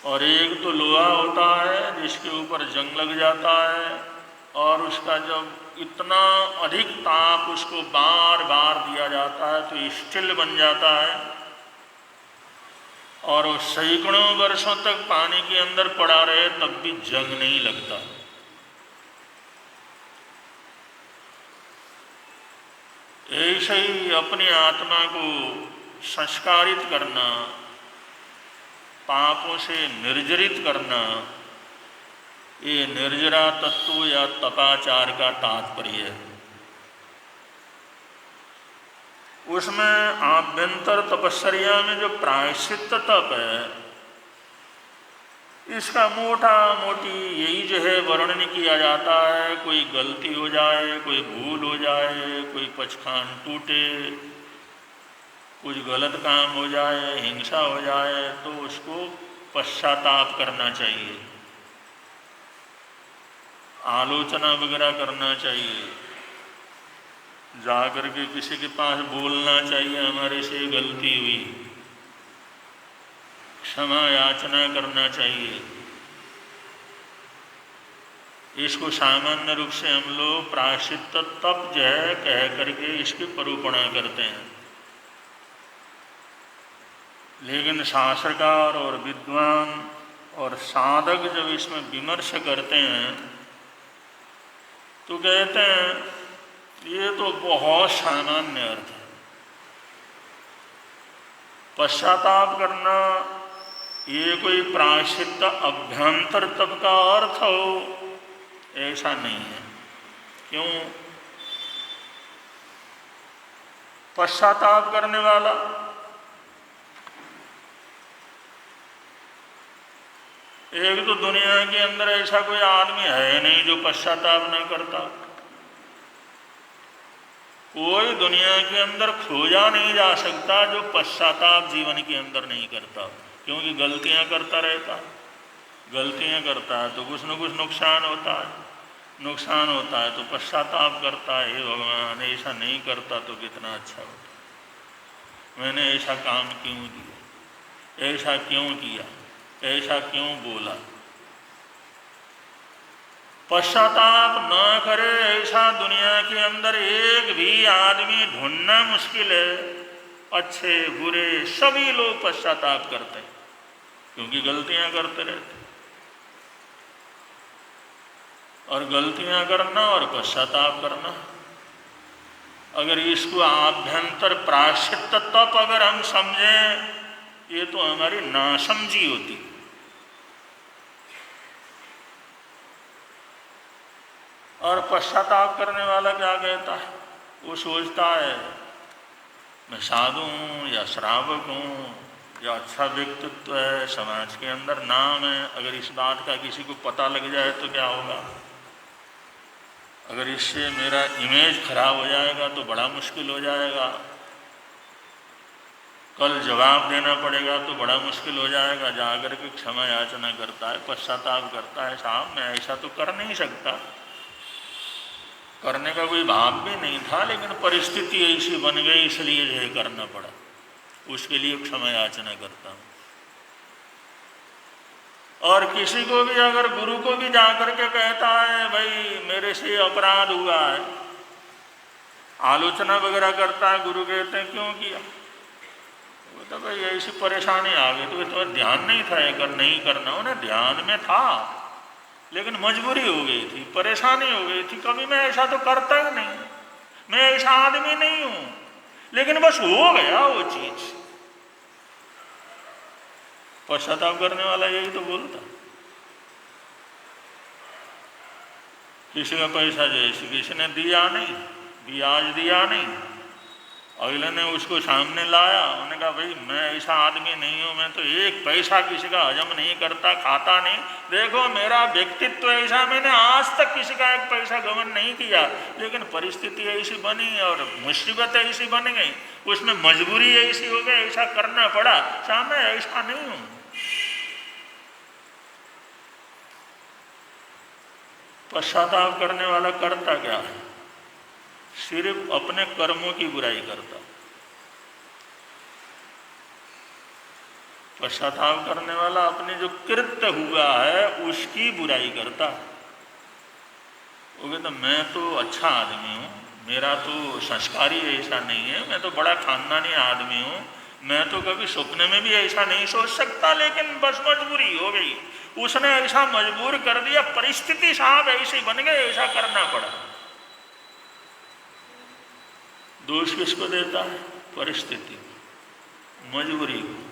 और एक तो लोहा होता है जिसके ऊपर जंग लग जाता है, और उसका जब इतना अधिक ताप उसको बार बार दिया जाता है तो स्टील बन जाता है, और वो सैकड़ों वर्षों तक पानी के अंदर पड़ा रहे तब भी जंग नहीं लगता। ऐसे ही अपनी आत्मा को संस्कारित करना, पापों से निर्जरित करना, ये निर्जरा तत्व या तपाचार का तात्पर्य है। उसमें आभ्यंतर तपस्या में जो प्रायश्चित्त तप है, इसका मोटा मोटी यही जो है वर्णन किया जाता है। कोई गलती हो जाए, कोई भूल हो जाए, कोई पचखान टूटे, कुछ गलत काम हो जाए, हिंसा हो जाए, तो उसको पश्चाताप करना चाहिए, आलोचना वगैरह करना चाहिए, जाकर के किसी के पास बोलना चाहिए हमारे से गलती हुई, क्षमा याचना करना चाहिए। इसको सामान्य रूप से हम लोग प्रायश्चित्त तप जो है कह करके इसकी परूपणा करते हैं। लेकिन शास्त्रकार और विद्वान और साधक जब इसमें विमर्श करते हैं तो कहते हैं ये तो बहुत सामान्य अर्थ है। पश्चाताप करना ये कोई प्रायश्चित्त अभ्यंतर तप का अर्थ हो, ऐसा नहीं है। क्यों? पश्चाताप करने वाला एक तो दुनिया के अंदर ऐसा कोई आदमी है नहीं जो पश्चाताप न करता। कोई दुनिया के अंदर खोजा नहीं जा सकता जो पश्चाताप जीवन के अंदर नहीं करता, क्योंकि गलतियां करता रहता, गलतियां करता है तो कुछ न कुछ नुकसान होता है, नुकसान होता है तो पश्चाताप करता है, हे भगवान ऐसा नहीं करता तो कितना अच्छा होता, मैंने ऐसा काम क्यों किया, ऐसा क्यों किया, ऐसा क्यों बोला। पश्चाताप न करे ऐसा दुनिया के अंदर एक भी आदमी ढूंढना मुश्किल है। अच्छे बुरे सभी लोग पश्चाताप करते हैं क्योंकि गलतियां करते रहते। और गलतियां करना और पश्चाताप करना। अगर इसको आभ्यंतर प्रायश्चित तप अगर हम समझें, ये तो हमारी नासमझी होती। और पश्चाताप करने वाला क्या कहता है? वो सोचता है मैं साधु हूँ या श्रावक हूँ या अच्छा व्यक्तित्व है, समाज के अंदर नाम है, अगर इस बात का किसी को पता लग जाए तो क्या होगा? अगर इससे मेरा इमेज खराब हो जाएगा तो बड़ा मुश्किल हो जाएगा, कल जवाब देना पड़ेगा तो बड़ा मुश्किल हो जाएगा। जाकर के क्षमा याचना करता है, पश्चाताप करता है, साहब मैं ऐसा तो कर नहीं सकता, करने का कोई भाव भी नहीं था, लेकिन परिस्थिति ऐसी बन गई इसलिए ये करना पड़ा, उसके लिए क्षमा याचना करता हूँ। और किसी को भी अगर गुरु को भी जाकर के कहता है भाई मेरे से अपराध हुआ है, आलोचना वगैरह करता है, गुरु कहते हैं क्यों किया? वो तो भाई ऐसी परेशानी आ गई, तो ध्यान नहीं था, कर नहीं करना, उन्हें ध्यान में था लेकिन मजबूरी हो गई थी, परेशानी हो गई थी। कभी मैं ऐसा तो करता ही नहीं, मैं ऐसा आदमी नहीं हूं, लेकिन बस हो गया वो चीज। पश्चाताप करने वाला यही तो बोलता। किसी का पैसा जैसे किसी ने दिया नहीं, ब्याज दिया नहीं, अगले ने उसको सामने लाया, उन्होंने कहा भाई मैं ऐसा आदमी नहीं हूं, मैं तो एक पैसा किसी का हजम नहीं करता, खाता नहीं, देखो मेरा व्यक्तित्व ऐसा, मैंने आज तक किसी का एक पैसा गमन नहीं किया, लेकिन परिस्थिति ऐसी बनी और मुसीबत ऐसी बन गई, उसमें मजबूरी ऐसी हो गई, ऐसा करना पड़ा, सामने ऐसा नहीं हूं। पश्चाताप करने वाला करता क्या है? सिर्फ अपने कर्मों की बुराई करता। पश्चाताप करने वाला अपने जो कृत्य हुआ है उसकी बुराई करता। वो कहता मैं तो अच्छा आदमी हूँ, मेरा तो संस्कारी ऐसा नहीं है, मैं तो बड़ा खानदानी आदमी हूँ, मैं तो कभी सपने में भी ऐसा नहीं सोच सकता, लेकिन बस मजबूरी हो गई, उसने ऐसा मजबूर कर दिया, परिस्थिति साहब ऐसी बन गई, ऐसा करना पड़ा। दोष किसको देता है? परिस्थिति, मजबूरी को।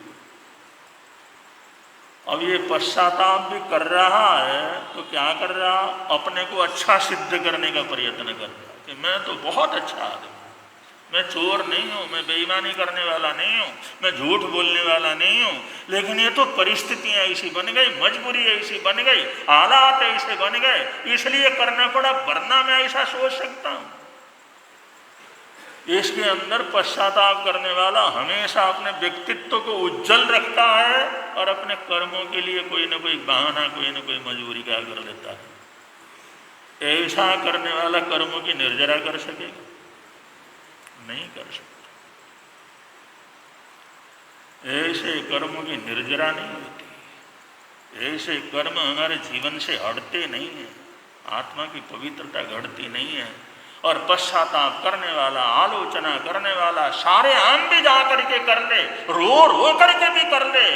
अब ये पश्चाताप भी कर रहा है तो क्या कर रहा? अपने को अच्छा सिद्ध करने का प्रयत्न कर रहा कि मैं तो बहुत अच्छा आदमी, मैं चोर नहीं हूँ, मैं बेईमानी करने वाला नहीं हूँ, मैं झूठ बोलने वाला नहीं हूँ, लेकिन ये तो परिस्थितियाँ ऐसी बन गई, मजबूरी ऐसी बन गई, हालात ऐसे बन गए, इसलिए करना पड़ा, वरना मैं ऐसा सोच सकता हूँ। इसके अंदर पश्चाताप करने वाला हमेशा अपने व्यक्तित्व को उज्जवल रखता है और अपने कर्मों के लिए कोई न कोई बहाना, कोई न कोई मजबूरी क्या कर लेता है। ऐसा करने वाला कर्मों की निर्जरा कर सकेगा? नहीं कर सकता। ऐसे कर्मों की निर्जरा नहीं होती, ऐसे कर्म हमारे जीवन से हटते नहीं हैं, आत्मा की पवित्रता घटती नहीं है। और पश्चाताप करने वाला, आलोचना करने वाला सारे आम भी जा करके कर ले, रो करके भी कर ले,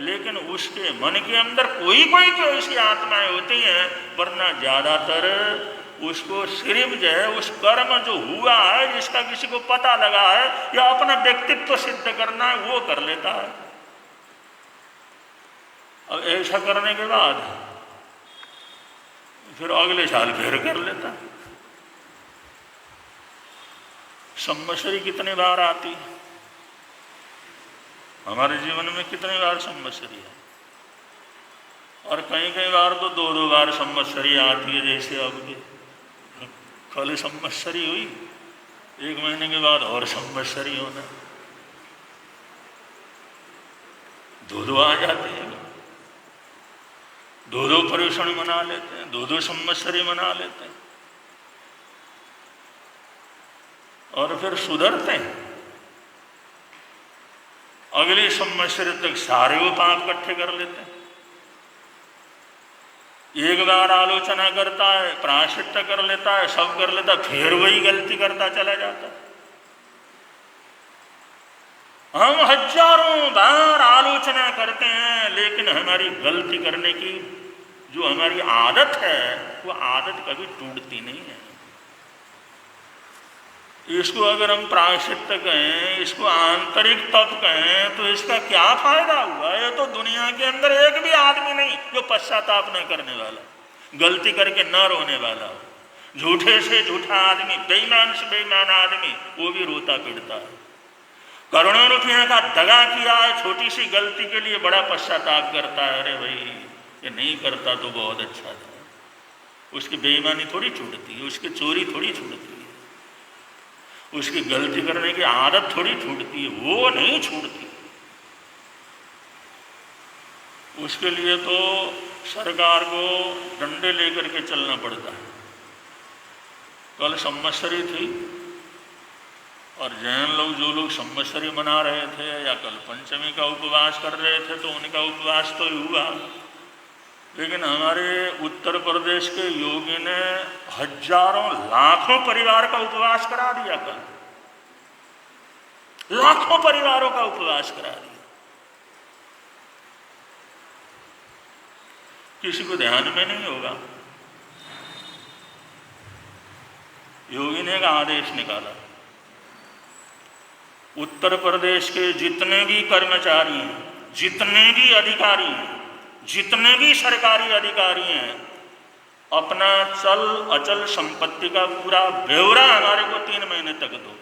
लेकिन उसके मन के अंदर कोई कोई तो ऐसी आत्माएं होती हैं, वरना ज्यादातर उसको सिर्फ जो है उस कर्म जो हुआ है, जिसका किसी को पता लगा है या अपना व्यक्तित्व सिद्ध करना है, वो कर लेता है। अब ऐसा करने के बाद फिर अगले साल फिर कर लेता है। संवत्सरी कितने बार आती है हमारे जीवन में? कितने बार संवत्सरी है? और कई कई बार तो दो बार संवत्सरी आती है। जैसे अब कल संवत्सरी हुई, एक महीने के बाद और संवत्सरी होना, दो आ जाते हैं, दो पर्युषण मना लेते हैं, दो संवत्सरी मना लेते हैं और फिर सुधरते हैं। अगले संवत्सर तक सारे वो पाप इकट्ठे कर लेते हैं। एक बार आलोचना करता है, प्रायश्चित कर लेता है, सब कर लेता है, फिर वही गलती करता चला जाता है। हम हजारों बार आलोचना करते हैं, लेकिन हमारी गलती करने की जो हमारी आदत है वो आदत कभी टूटती नहीं है। इसको अगर हम प्रायश्चित्त कहें, इसको आंतरिक तप कहें, तो इसका क्या फायदा हुआ? ये तो दुनिया के अंदर एक भी आदमी नहीं जो पश्चाताप न करने वाला, गलती करके न रोने वाला हो। झूठे से झूठा आदमी, बेईमान से बेईमान आदमी, वो भी रोता पिटता है। करोड़ों रुपया का दगा किया है, छोटी सी गलती के लिए बड़ा पश्चाताप करता है, अरे भाई ये नहीं करता तो बहुत अच्छा था। उसकी बेईमानी थोड़ी छूटती है, उसकी चोरी थोड़ी छूटती है, उसकी गलती करने की आदत थोड़ी छूटती है, वो नहीं छूटती। उसके लिए तो सरकार को डंडे लेकर के चलना पड़ता है। कल संवत्सरी थी और जैन लोग, जो लोग संवत्सरी मना रहे थे या कल पंचमी का उपवास कर रहे थे, तो उनका उपवास तो हुआ, लेकिन हमारे उत्तर प्रदेश के योगी ने हजारों लाखों परिवार का उपवास करा दिया। कल लाखों परिवारों का उपवास करा दिया। किसी को ध्यान में नहीं होगा। योगी ने एक आदेश निकाला, उत्तर प्रदेश के जितने भी कर्मचारी हैं, जितने भी अधिकारी हैं, जितने भी सरकारी अधिकारी हैं, अपना चल अचल संपत्ति का पूरा ब्यौरा हमारे को 3 महीने तक दो।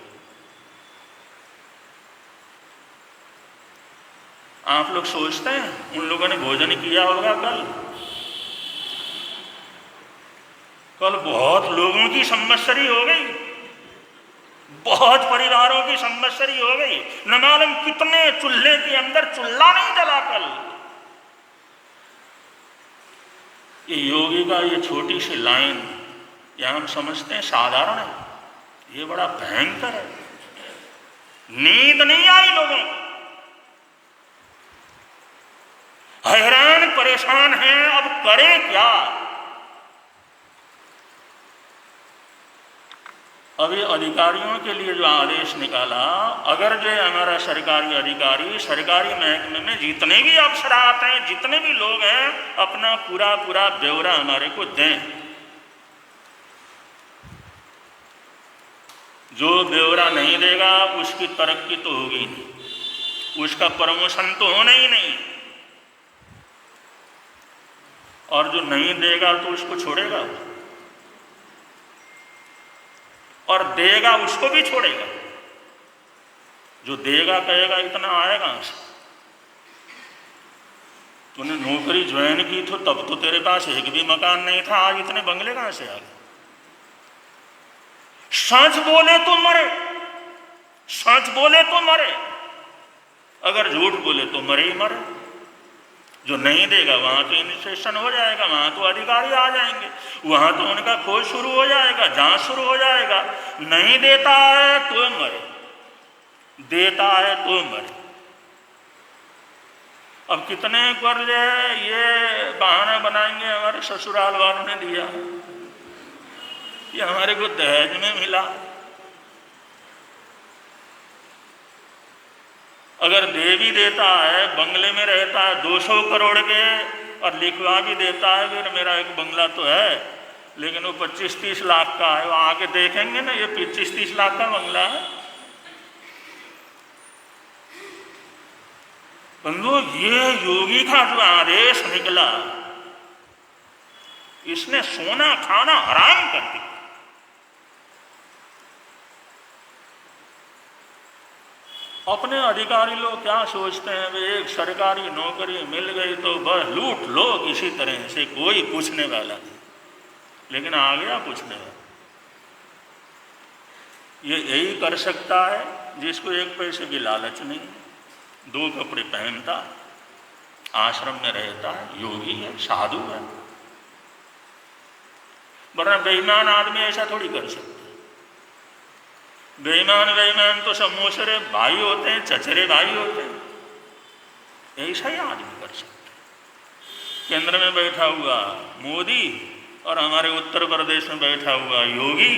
आप लोग सोचते हैं उन लोगों ने भोजन किया होगा कल बहुत लोगों की संवत्सरी हो गई, बहुत परिवारों की संवत्सरी हो गई। न मालूम कितने चूल्हे के अंदर चूल्हा नहीं जला कल। ये योगी का ये छोटी सी लाइन, यह हम समझते हैं साधारण है, ये बड़ा भयंकर है। नींद नहीं आई लोगों को, हैरान परेशान हैं, अब करें क्या? अभी अधिकारियों के लिए जो आदेश निकाला, अगर जो हमारा सरकारी अधिकारी, सरकारी महकमे में जितने भी अफसरात हैं, जितने भी लोग हैं, अपना पूरा पूरा ब्यौरा हमारे को दें। जो ब्यौरा नहीं देगा उसकी तरक्की तो होगी नहीं, उसका प्रमोशन तो होना ही नहीं, और जो नहीं देगा तो उसको छोड़ेगा, और देगा उसको भी छोड़ेगा। जो देगा कहेगा इतना आएगा से, तूने नौकरी ज्वाइन की तो तब तो तेरे पास एक भी मकान नहीं था, आज इतने बंगले कहां से आ गए? सच बोले तो मरे, सच बोले तो मरे, अगर झूठ बोले तो मरे ही मरे। जो नहीं देगा वहां तो इनिशिएशन हो जाएगा, वहां तो अधिकारी आ जाएंगे, वहां तो उनका खोज शुरू हो जाएगा, जांच शुरू हो जाएगा। नहीं देता है तो मरे, देता है तो मरे। अब कितने कर ले ये बहाना बनाएंगे, हमारे ससुराल वालों ने दिया, ये हमारे को दहेज में मिला। अगर दे भी देता है, बंगले में रहता है 200 करोड़ के, और लिखवा भी देता है फिर मेरा एक बंगला तो है, लेकिन वो 25-30 लाख का है, वो आके देखेंगे ना ये 25-30 लाख का बंगला है। बंधु, ये योगी का जो आदेश निकला, इसने सोना खाना हराम कर दिया। अपने अधिकारी लोग क्या सोचते हैं, वे एक सरकारी नौकरी मिल गई तो बस लूट लो किसी तरह से, कोई पूछने वाला नहीं। लेकिन आ गया पूछने वाला। ये यही कर सकता है जिसको एक पैसे की लालच नहीं, 2 कपड़े पहनता, आश्रम में रहता है, योगी है, साधु है। वरना बेईमान आदमी ऐसा थोड़ी कर सकता। बेईमान तो सब मोसरे भाई होते हैं, चचेरे भाई होते हैं, ऐसा ही आदमी कर सकते। केंद्र में बैठा हुआ मोदी और हमारे उत्तर प्रदेश में बैठा हुआ योगी,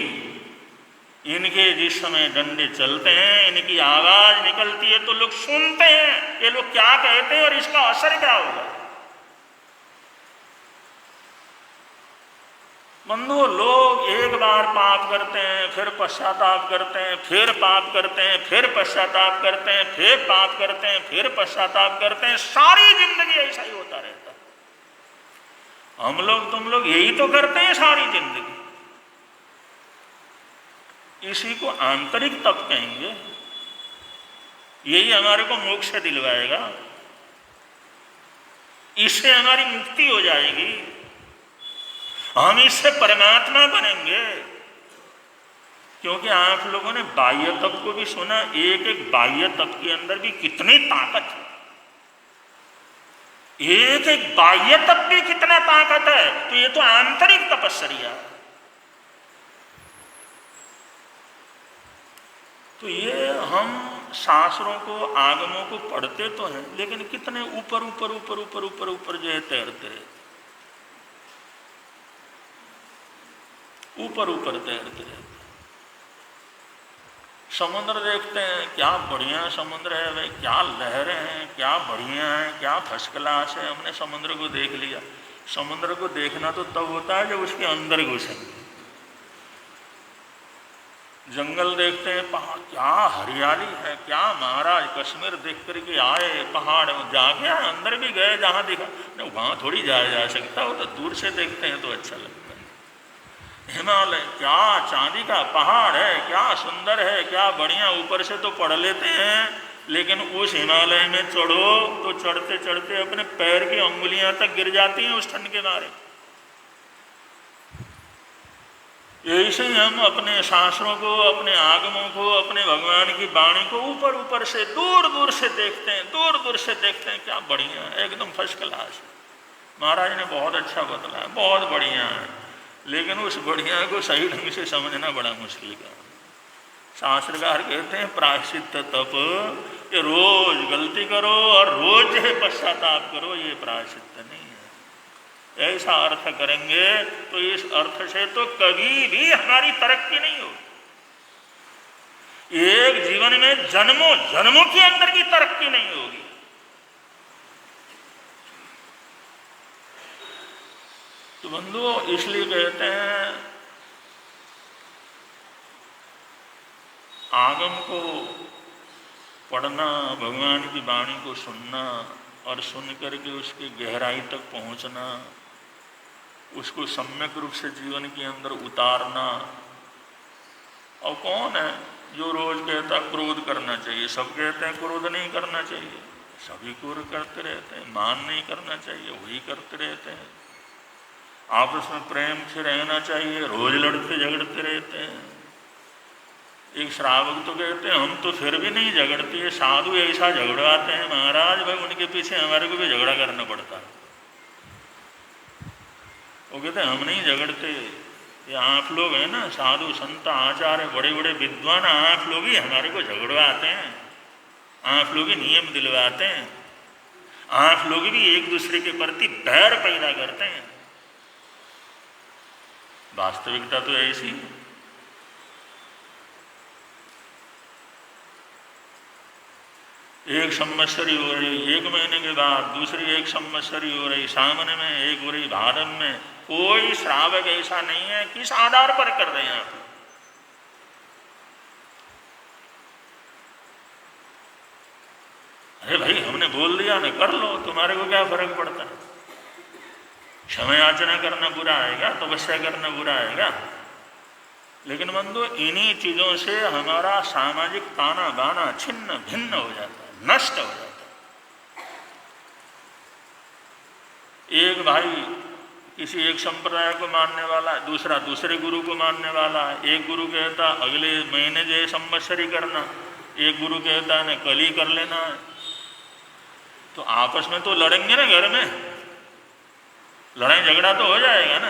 इनके जिस समय डंडे चलते हैं, इनकी आवाज निकलती है तो लोग सुनते हैं ये लोग क्या कहते हैं और इसका असर क्या होगा। बंधु, लोग एक बार पाप करते हैं, फिर पश्चाताप करते हैं, फिर पाप करते हैं, फिर पश्चाताप करते हैं, फिर पाप करते हैं, फिर पश्चाताप करते हैं। सारी जिंदगी ऐसा ही होता रहता है। हम लोग तुम लोग यही तो करते हैं सारी जिंदगी। इसी को आंतरिक तप कहेंगे। यही हमारे को मोक्ष दिलवाएगा, इससे हमारी मुक्ति हो जाएगी, हम इससे परमात्मा बनेंगे। क्योंकि आप लोगों ने बाह्य तप को भी सुना, एक एक बाह्य तप के अंदर भी कितनी ताकत है, एक एक बाह्य तप भी कितना ताकत है। तो ये तो आंतरिक तपस्या है। तो ये हम शास्त्रों को, आगमों को पढ़ते तो हैं, लेकिन कितने ऊपर ऊपर ऊपर ऊपर ऊपर ऊपर जो है तैरते रहते, ऊपर ऊपर तैरते रहते। समुद्र देखते हैं, क्या बढ़िया समुद्र है भाई, क्या लहरें हैं, क्या बढ़िया है, क्या फर्स्ट क्लास है। हमने समुद्र को देख लिया। समुद्र को देखना तो तब होता है जब उसके अंदर घुसेंगे। जंगल देखते हैं, पहाड़, क्या हरियाली है, क्या महाराज कश्मीर देख करके आए, पहाड़ जाके अंदर भी गए जहाँ दिखा, वहाँ थोड़ी जाया जा सकता, वो तो दूर से देखते हैं तो अच्छा लगता है। हिमालय, क्या चांदी का पहाड़ है, क्या सुंदर है, क्या बढ़िया, ऊपर से तो पढ़ लेते हैं, लेकिन उस हिमालय में चढ़ो तो चढ़ते चढ़ते अपने पैर की अंगुलियां तक गिर जाती हैं उस ठंड के मारे। ऐसे ही हम अपने शास्त्रों को, अपने आगमों को, अपने भगवान की वाणी को ऊपर ऊपर से, दूर दूर से देखते हैं, दूर दूर से देखते हैं, क्या बढ़िया है, एकदम फर्स्ट क्लास है। महाराज ने बहुत अच्छा बतलाया, बहुत बढ़िया है, लेकिन उस बढ़िया को सही ढंग से समझना बड़ा मुश्किल का। शास्त्रकार कहते हैं प्रायश्चित तप, ये रोज गलती करो और रोज जो है पश्चाताप करो, ये प्रायश्चित नहीं है। ऐसा अर्थ करेंगे तो इस अर्थ से तो कभी भी हमारी तरक्की नहीं होगी। एक जीवन में जन्मों जन्मों के अंदर की तरक्की नहीं होगी। तो बंधुओं, इसलिए कहते हैं आगम को पढ़ना, भगवान की वाणी को सुनना और सुन करके उसकी गहराई तक पहुंचना, उसको सम्यक रूप से जीवन के अंदर उतारना। और कौन है जो रोज कहता क्रोध करना चाहिए? सब कहते हैं क्रोध नहीं करना चाहिए, सभी क्रोध करते रहते हैं। मान नहीं करना चाहिए, वही करते रहते हैं। आपस में प्रेम से रहना चाहिए, रोज लड़ते झगड़ते रहते हैं। एक श्रावक तो कहते हैं हम तो फिर भी नहीं झगड़ते, साधु ऐसा झगड़वाते हैं महाराज भाई, उनके पीछे हमारे को भी झगड़ा करना पड़ता है। वो कहते हैं हम नहीं झगड़ते, ये आप लोग हैं ना साधु संत आचार्य बड़े बड़े विद्वान, आप लोग ही हमारे को झगड़वाते हैं, आप लोग ही नियम दिलवाते हैं, आप लोग भी एक दूसरे के प्रति बैर पैदा करते हैं। वास्तविकता तो ऐसी है। एक संवत्सरी हो रही, एक महीने के बाद दूसरी एक संवत्सरी हो रही, सामने में एक हो रही, भारत में कोई श्रावक ऐसा नहीं है। किस आधार पर कर रहे हैं आप? अरे भाई हमने बोल दिया ना, कर लो, तुम्हारे को क्या फर्क पड़ता है? क्षमा याचना करना बुरा आएगा, तपस्या करना बुरा आएगा, लेकिन बंधु इन्हीं चीजों से हमारा सामाजिक ताना बाना छिन्न भिन्न हो जाता है, नष्ट हो जाता है। एक भाई किसी एक संप्रदाय को मानने वाला है, दूसरा दूसरे गुरु को मानने वाला है। एक गुरु कहता अगले महीने जो है संवत्सरी करना, एक गुरु कहता है कल ही कर लेना है। तो आपस में तो लड़ेंगे ना, घर में लड़ाई झगड़ा तो हो जाएगा ना।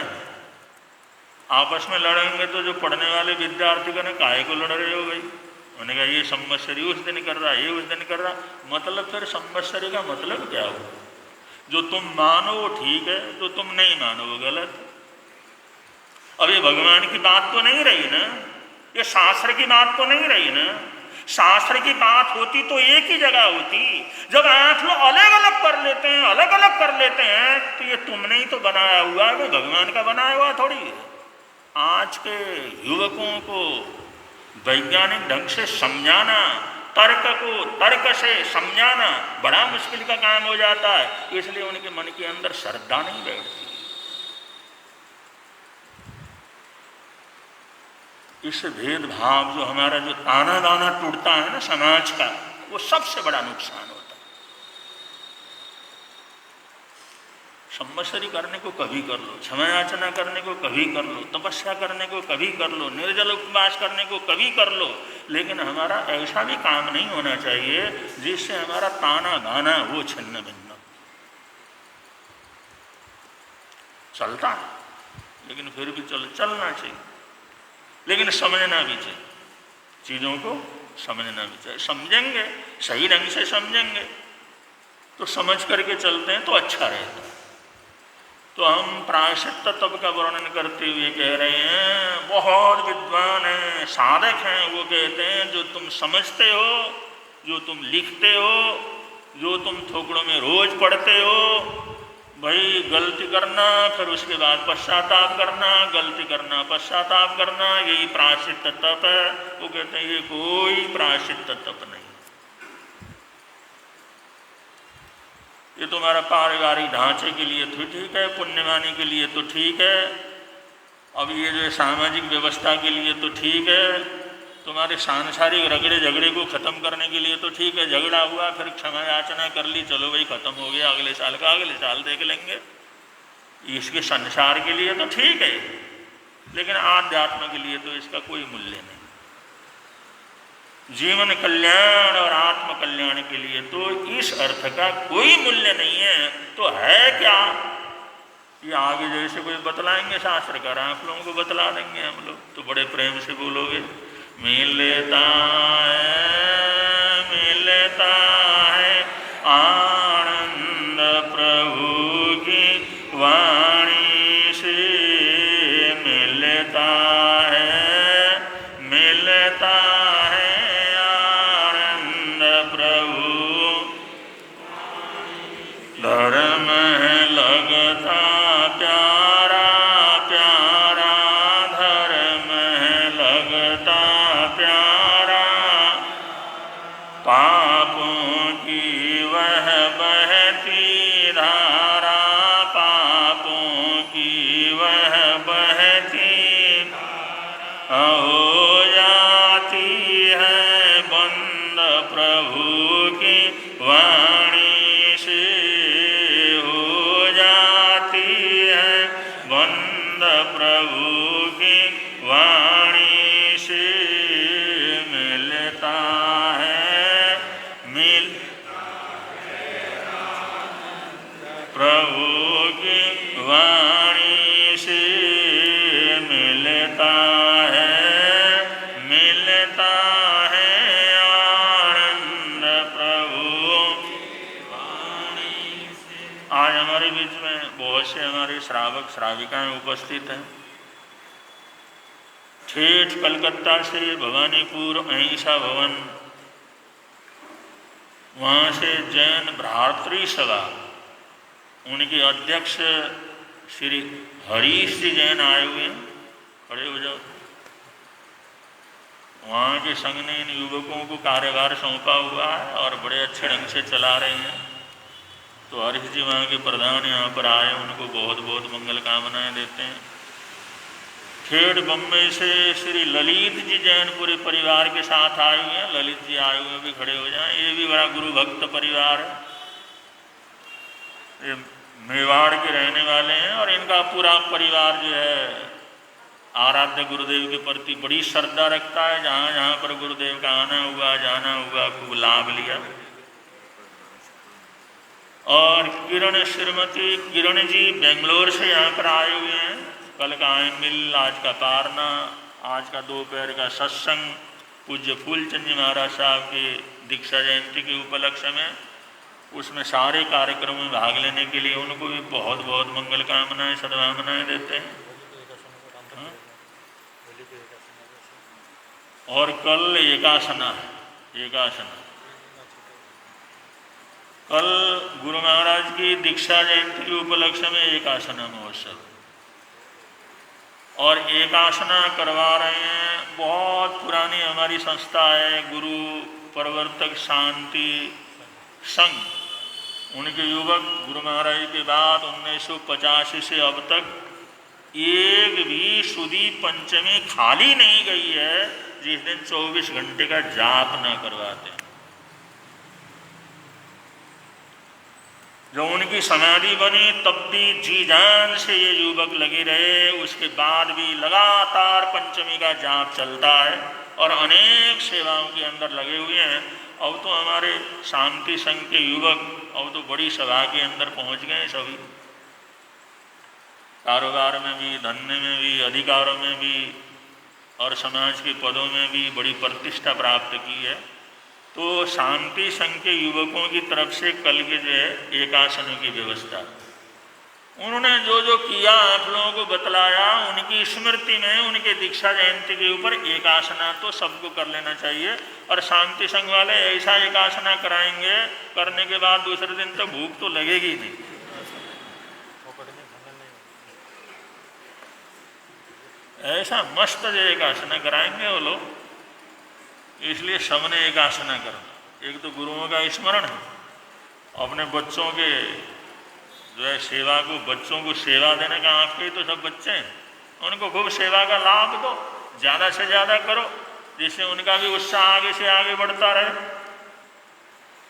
आपस में लड़ेंगे तो जो पढ़ने वाले विद्यार्थी को काहे को लड़ रहे हो भाई? उन्होंने कहा ये संवत्सरी उस दिन कर रहा, ये उस दिन कर रहा। मतलब फिर संवत्सरी का मतलब क्या हो? जो तुम मानो वो ठीक है, जो तुम नहीं मानो वो गलत। अब ये भगवान की बात तो नहीं रही ना, ये शास्त्र की बात तो नहीं रही ना। शास्त्र की बात होती तो एक ही जगह होती। जब आप लोग अलग अलग कर लेते हैं, अलग अलग कर लेते हैं, तो ये तुमने ही तो बनाया हुआ है, कोई भगवान का बनाया हुआ थोड़ी है। आज के युवकों को वैज्ञानिक ढंग से समझाना, तर्क को तर्क से समझाना बड़ा मुश्किल का काम हो जाता है, इसलिए उनके मन के अंदर श्रद्धा नहीं बैठती। इस भेदभाव जो हमारा जो ताना दाना टूटता है ना समाज का, वो सबसे बड़ा नुकसान होता है। संवत्सरी करने को कभी कर लो, क्षमा याचना करने को कभी कर लो, तपस्या करने को कभी कर लो, निर्जल उपवास करने को कभी कर लो, लेकिन हमारा ऐसा भी काम नहीं होना चाहिए जिससे हमारा ताना गाना वो छिन्न भिन्न। चलता है लेकिन फिर भी चलना चाहिए, लेकिन समझना भी चाहिए, चीज़ों को समझना भी चाहिए। समझेंगे, सही ढंग से समझेंगे तो समझ करके चलते हैं तो अच्छा रहता है। तो हम प्रायश्चित तत्व का वर्णन करते हुए कह रहे हैं, बहुत विद्वान हैं, साधक हैं, वो कहते हैं जो तुम समझते हो, जो तुम लिखते हो, जो तुम थोकड़ों में रोज पढ़ते हो, भाई गलती करना फिर उसके बाद पश्चाताप करना, गलती करना पश्चाताप करना, यही प्रायश्चित तत्व है। वो कहते हैं ये कोई प्रायश्चित तत्व नहीं, ये तुम्हारा पारिवारिक ढांचे के लिए तो ठीक है, पुण्यवानी के लिए तो ठीक है, अब ये जो सामाजिक व्यवस्था के लिए तो ठीक है, तुम्हारे सांसारिक रगड़े झगड़े को ख़त्म करने के लिए तो ठीक है। झगड़ा हुआ फिर क्षमा याचना कर ली, चलो भाई ख़त्म हो गया, अगले साल का अगले साल देख लेंगे, इसके संसार के लिए तो ठीक है, लेकिन आध्यात्म के लिए तो इसका कोई मूल्य नहीं। जीवन कल्याण और आत्म कल्याण के लिए तो इस अर्थ का कोई मूल्य नहीं है। तो है क्या, ये आगे जैसे कोई बतलाएंगे शास्त्रकार, आप लोगों को बतला देंगे हम लोग, तो बड़े प्रेम से बोलोगे। मिलता है आनंद प्रभु की वाणी से, मिलता है आनंद प्रभु, धर्म है लगता प्यारा प्यारा, धर्म है लगता प्यारा, पापों की वह बहती धारा, पापों की वह बहती धारा, हो जाती है बंद प्रभु की वाणी से, हो जाती है बंद प्रभु की वाणी से, मिलता है प्रभु की वाणी से, मिलता है आनंद प्रभु वाणी से। आज हमारे बीच में बहुत से हमारे श्रावक श्राविकाएं उपस्थित हैं। ठेठ कलकत्ता से भवानीपुर अहिंसा भवन, वहाँ से जैन भ्रातृ सभा, उनके अध्यक्ष श्री हरीश जी जैन आए हुए हैं, खड़े हो जाओ। वहाँ के संघ ने इन युवकों को कार्यभार सौंपा हुआ है और बड़े अच्छे ढंग से चला रहे हैं। तो हरीश जी वहाँ के प्रधान यहाँ पर आए, उनको बहुत बहुत मंगल कामनाएं देते हैं। खेड़ बम्बई से श्री ललित जी जैन पूरे परिवार के साथ आए हुए हैं। ललित जी आए हुए भी खड़े हो जाएं। ये भी बड़ा गुरु भक्त परिवार है, ये मेवाड़ के रहने वाले हैं और इनका पूरा परिवार जो है आराध्य गुरुदेव के प्रति बड़ी श्रद्धा रखता है। जहाँ जहाँ पर गुरुदेव का आना हुआ जाना हुआ खूब लाभ लिया। और किरण श्रीमती किरण जी बेंगलोर से यहाँ पर आए हुए हैं। कल का आयन मिल, आज का पारना, आज का दोपहर का सत्संग पूज्य फूलचंद जी महाराज साहब की दीक्षा जयंती के उपलक्ष्य में, उसमें सारे कार्यक्रमों में भाग लेने के लिए उनको भी बहुत बहुत मंगल कामनाएं सद्भावनाएं देते हैं। और कल एकासना है, एकासना कल गुरु महाराज की दीक्षा जयंती के उपलक्ष्य में एकासना महोत्सव। और एक आसना करवा रहे हैं। बहुत पुरानी हमारी संस्था है, गुरु प्रवर्तक शांति संघ, उनके युवक गुरु महाराज के बाद 1985 से अब तक एक भी सुदी पंचमी खाली नहीं गई है जिस दिन 24 घंटे का जाप न करवाते। जो उनकी समाधि बनी तब भी जी जान से ये युवक लगे रहे, उसके बाद भी लगातार पंचमी का जाप चलता है और अनेक सेवाओं के अंदर लगे हुए हैं। अब तो हमारे शांति संघ के युवक अब तो बड़ी सभा के अंदर पहुंच गए, सभी कारोबार में भी, धंधे में भी, अधिकारों में भी और समाज के पदों में भी बड़ी प्रतिष्ठा प्राप्त की है। तो शांति संघ के युवकों की तरफ से कल के जो है एकासनों की व्यवस्था, उन्होंने जो जो किया आप लोगों को बतलाया, उनकी स्मृति में उनके दीक्षा जयंती के ऊपर एकासना तो सबको कर लेना चाहिए। और शांति संघ वाले ऐसा एकासना कराएंगे, करने के बाद दूसरे दिन तो भूख तो लगेगी नहीं। ऐसा मस्त जो एकासना कराएंगे वो लोग, इसलिए सबने एकासना करना। एक तो गुरुओं का स्मरण है, अपने बच्चों के जो है सेवा को, बच्चों को सेवा देने का, आपके ही तो सब बच्चे हैं, उनको खूब सेवा का लाभ दो, ज़्यादा से ज़्यादा करो, जिससे उनका भी उत्साह आगे से आगे बढ़ता रहे।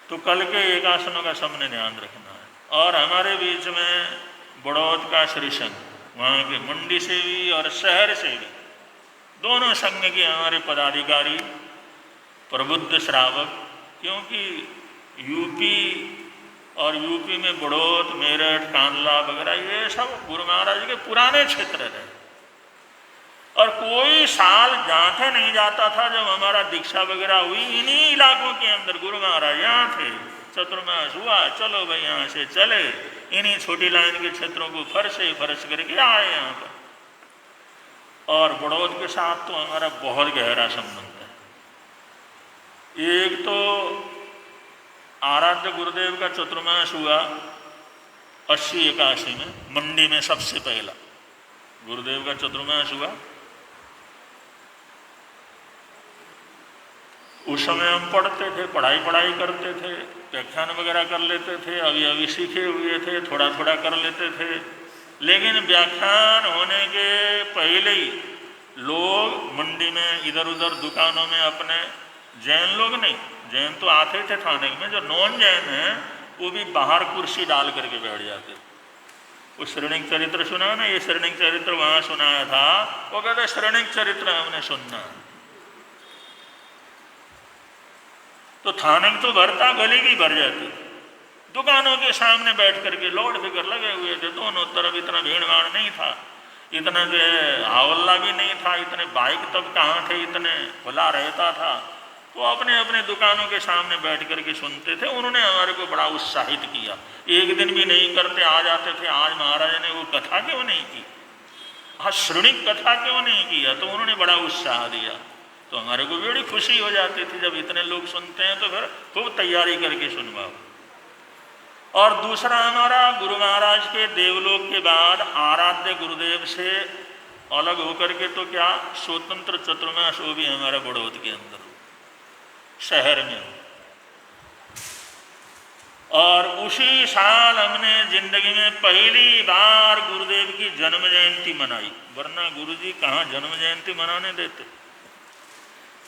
तो कल के एकासनों का सबने ध्यान रखना है। और हमारे बीच में बड़ौद का श्री संघ, वहाँ के मंडी से भी और शहर से भी दोनों संघ के हमारे पदाधिकारी, प्रबुद्ध श्रावक, क्योंकि यूपी और यूपी में बड़ौद, मेरठ, कांडला वगैरह ये सब गुरु महाराज के पुराने क्षेत्र रहे। और कोई साल जाते नहीं जाता था जब हमारा दीक्षा वगैरह हुई, इन्हीं इलाकों के अंदर गुरु महाराज यहाँ थे, चतुर्मास हुआ, चलो भाई यहाँ से चले, इन्हीं छोटी लाइन के क्षेत्रों को फर्श करके आए यहाँ पर। और बड़ौद के साथ तो हमारा बहुत गहरा संबंध है। एक तो आराध्य गुरुदेव का चतुर्मास हुआ 80-81 में, मंडी में सबसे पहला गुरुदेव का चतुर्मास हुआ। उस समय हम पढ़ते थे, पढ़ाई करते थे, व्याख्यान वगैरह कर लेते थे, अभी सीखे हुए थे, थोड़ा थोड़ा कर लेते थे। लेकिन व्याख्यान होने के पहले ही लोग मंडी में इधर उधर दुकानों में अपने, जैन लोग नहीं, जैन तो आते थे थाने में, जो नॉन जैन हैं वो भी बाहर कुर्सी डाल करके बैठ जाते। वो श्रेणिक चरित्र सुना ना, ये श्रेणिक चरित्र वहाँ सुनाया था, वो कहते श्रेणिक चरित्र हमने सुनना। तो थाने तो भरता, गली की भर जाती। दुकानों के सामने बैठ करके लाउड स्पीकर लगे हुए थे, दोनों तरफ इतना भीड़ भाड़ नहीं था, इतना जो है हावल्ला भी नहीं था, इतने बाइक तब कहाँ थे, इतने खुला रहता था। तो अपने अपने दुकानों के सामने बैठ करके सुनते थे। उन्होंने हमारे को बड़ा उत्साहित किया। एक दिन भी नहीं करते आ जाते थे। आज महाराज ने वो कथा क्यों नहीं की, आज श्रेणिक कथा क्यों नहीं किया, तो उन्होंने बड़ा उत्साह दिया। तो हमारे को बड़ी खुशी हो जाती थी, जब इतने लोग सुनते हैं तो फिर खूब तैयारी करके सुनवाओ। और दूसरा हमारा गुरु महाराज के देवलोक के बाद आराध्य गुरुदेव से अलग होकर के तो क्या स्वतंत्र चतुर्मास, वो भी हमारा बड़ौद के अंदर शहर में। और उसी साल हमने जिंदगी में पहली बार गुरुदेव की जन्म जयंती मनाई, वरना गुरुजी कहाँ जन्म जयंती मनाने देते।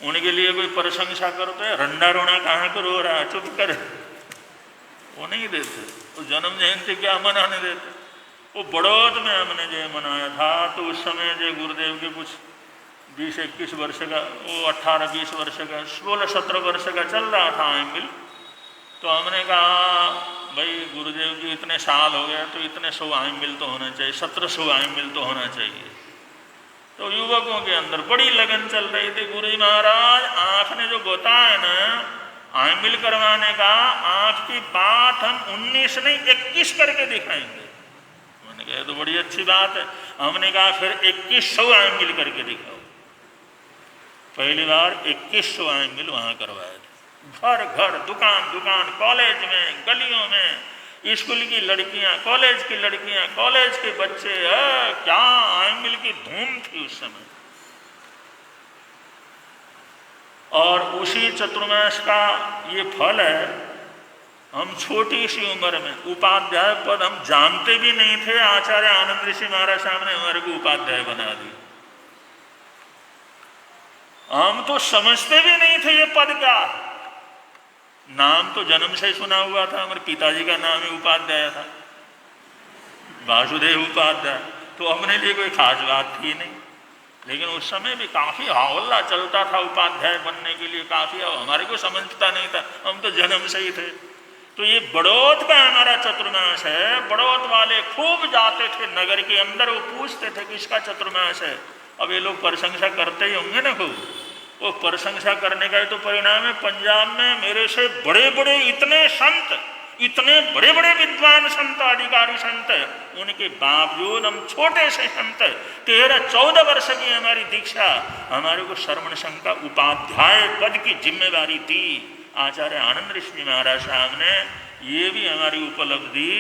उनके लिए कोई प्रशंसा करते, रंडा रोना कहाँ को रो रहा, चुप कर, वो नहीं देते। वो जन्म जयंती क्या मनाने देते। वो बड़ौद में हमने जो मनाया था, तो उस समय जो गुरुदेव के कुछ 20-21 वर्ष का, वो 18-20 वर्ष का, 16-17 वर्ष का चल रहा था आइमिल। तो हमने कहा भाई गुरुदेव जी इतने साल हो गए, तो इतने 100 आइमिल तो होना चाहिए, 1700 आइमिल तो होना चाहिए। तो युवकों के अंदर बड़ी लगन चल रही थी। गुरु महाराज आपने जो बताया ना आइमिल करवाने का, आपकी बात हम 19 नहीं 21 करके दिखाएंगे। मैंने कहा तो बड़ी अच्छी बात है। हमने कहा फिर 2100 आइमिल करके दिखाओ। पहली बार 2100 आइमिल वहाँ करवाए थे, घर घर, दुकान दुकान, कॉलेज में, गलियों में, स्कूल की लड़कियां, कॉलेज की लड़कियां, कॉलेज के बच्चे, क्या आएंगल की धूम थी उस समय। और उसी चतुर्मास का ये फल है, हम छोटी सी उम्र में उपाध्याय पद हम जानते भी नहीं थे, आचार्य आनंद ऋषि महाराज साहब ने हमारे को उपाध्याय बना दी। हम तो समझते भी नहीं थे ये पद क्या। नाम तो जन्म से सुना हुआ था, हमारे पिताजी का नाम ही उपाध्याय था, वासुदेव उपाध्याय, तो अपने लिए कोई खास बात थी नहीं। लेकिन उस समय भी काफी हौला चलता था उपाध्याय बनने के लिए, काफी, हमारे को समझता नहीं था, हम तो जन्म से ही थे। तो ये बड़ौत का हमारा चतुर्मास है। बड़ौत वाले खूब जाते थे नगर के अंदर, वो पूछते थे किसका चतुर्मास है। अब ये लोग प्रशंसा करते ही होंगे ना खूब, वो प्रशंसा करने का ही तो परिणाम है। पंजाब में मेरे से बड़े बड़े इतने संत, इतने बड़े बड़े विद्वान संत, अधिकारी संत, उनके बावजूद हम छोटे से संत, 13-14 वर्ष की हमारी दीक्षा, हमारे को श्रवण संघ का उपाध्याय पद की जिम्मेवारी दी आचार्य आनंद ऋषि महाराज साहब ने। ये भी हमारी उपलब्धि,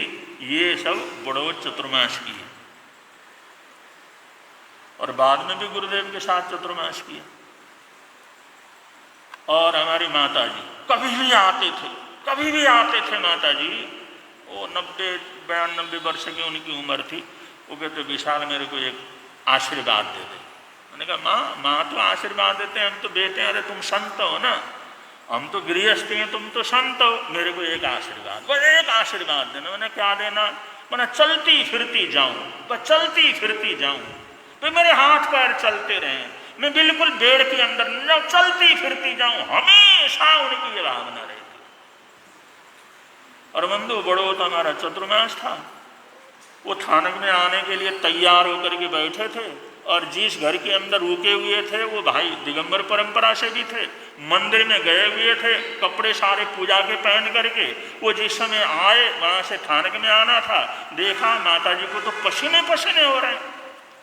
ये सब बड़ौत चतुर्मास की है। और बाद में भी गुरुदेव के साथ चतुर्मास किया। और हमारी माता जी कभी भी आते थे, कभी भी आते थे माता जी, वो 90-92 वर्ष की उनकी उम्र थी। वो कहते विशाल मेरे को एक आशीर्वाद दे दे। मैंने कहा माँ तो आशीर्वाद देते हैं, हम तो बेटे हैं। अरे तुम संत हो ना, हम तो गृहस्थी हैं, तुम तो संत हो, मेरे को एक आशीर्वाद, बस एक आशीर्वाद देना। मैंने क्या देना? मैंने चलती फिरती जाऊं, बस चलती फिरती जाऊं, तो मेरे हाथ पैर चलते रहें, मैं बिल्कुल बेड़ के अंदर न जाऊं, चलती फिरती जाऊं, हमेशा उनकी ये भावना रहती। और बंधु बड़ौत हमारा चतुर्मास था। वो थानक में आने के लिए तैयार होकर के बैठे थे, और जिस घर के अंदर रुके हुए थे वो भाई दिगंबर परंपरा से भी थे, मंदिर में गए हुए थे, कपड़े सारे पूजा के पहन करके। वो जिस समय आए, वहां से थानक में आना था, देखा माता जी को तो पसीने पसीने हो रहे हैं।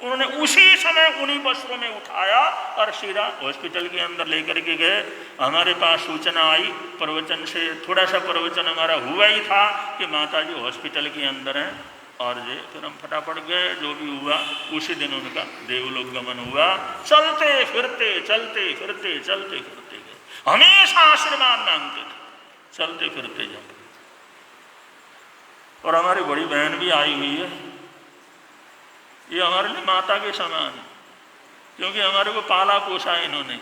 उन्होंने उसी समय उन्हीं वस्त्रों में उठाया और सीधा हॉस्पिटल के अंदर लेकर के गए। हमारे पास सूचना आई प्रवचन से, थोड़ा सा प्रवचन हमारा हुआ ही था कि माता जी हॉस्पिटल के अंदर हैं। और ये फिर हम फटाफट गए, जो भी हुआ उसी दिन उनका देवलोक गमन हुआ। चलते फिरते चलते फिरते चलते फिरते गए, हमेशा आशीर्वाद मांगते थे, चलते फिरते जाते। और हमारी बड़ी बहन भी आई हुई है, ये हमारे लिए माता के समान है, क्योंकि हमारे को पाला पोसा इन्होंने।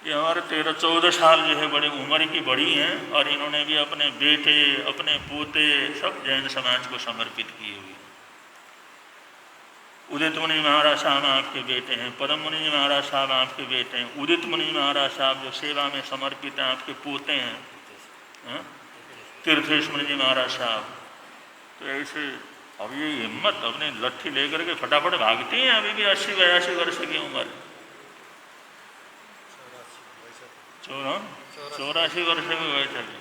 ये हमारे 13-14 साल जो है बड़ी उम्र की बड़ी हैं, और इन्होंने भी अपने बेटे, अपने पोते सब जैन समाज को समर्पित किए हुए। उदित मुनि महाराज साहब आपके बेटे हैं, पद्म मुनि महाराज साहब आपके बेटे हैं, उदित मुनि महाराज साहब जो सेवा में समर्पित हैं आपके पोते हैं, तीर्थेश मुनि जी महाराज साहब। तो ऐसे अब ये हिम्मत अपनी लट्ठी लेकर के फटाफट भागती हैं, अभी भी 80-82 वर्ष की उम्र, 84 वर्ष में हुए चले।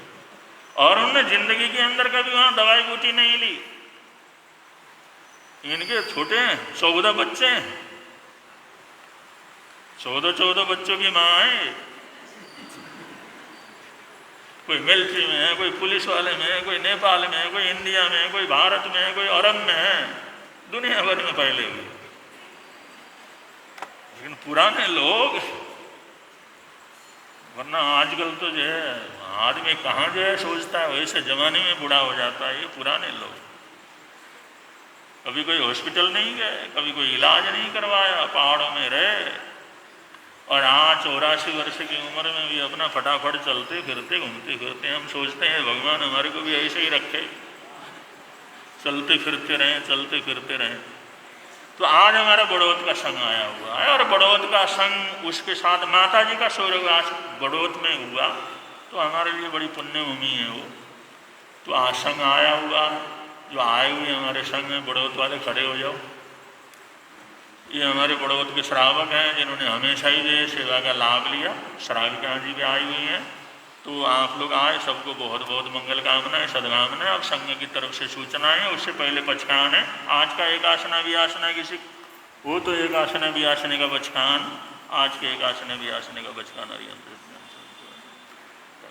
और उन्होंने जिंदगी के अंदर कभी वहां दवाई बूटी नहीं ली। इनके छोटे हैं, 14 बच्चे हैं, 14 बच्चों की माँ है। कोई मिलिट्री में है, कोई पुलिस वाले में है, कोई नेपाल में है, कोई इंडिया में है, कोई भारत में है, कोई अरब में है, दुनिया भर में फैले हुए। लेकिन पुराने लोग, वरना आजकल तो जो है आदमी कहाँ जो है सोचता है वैसे जमाने में बूढ़ा हो जाता है। ये पुराने लोग कभी कोई हॉस्पिटल नहीं गए, कभी कोई इलाज नहीं करवाया, पहाड़ों में रहे, और आज 84 वर्ष की उम्र में भी अपना फटाफट चलते फिरते घूमते फिरते। हम सोचते हैं भगवान हमारे को भी ऐसे ही रखे, चलते फिरते रहें, चलते फिरते रहें। तो आज हमारा बड़ौत का संघ आया हुआ है, और बड़ौत का संघ उसके साथ माता जी का स्वर्गवास बड़ौत में हुआ, तो हमारे लिए बड़ी पुण्य भूमि है वो। तो आज संघ आया हुआ, जो आए हुए हमारे संघ में बड़ौत वाले खड़े हो जाओ। ये हमारे बड़ौत के श्रावक हैं, जिन्होंने हमेशा ही जो सेवा का लाभ लिया। श्राविका जी भी आई हुई हैं, तो आप लोग आए, सबको बहुत बहुत मंगल कामनाएं, सद्भावनाएं। अब संघ की तरफ से सूचनाएं, उससे पहले पचकान है। आज का एक आसना भी आसना किसी वो तो एक आसना भी आसने का बचकान, आज के एक आसना भी आसने का बचकान।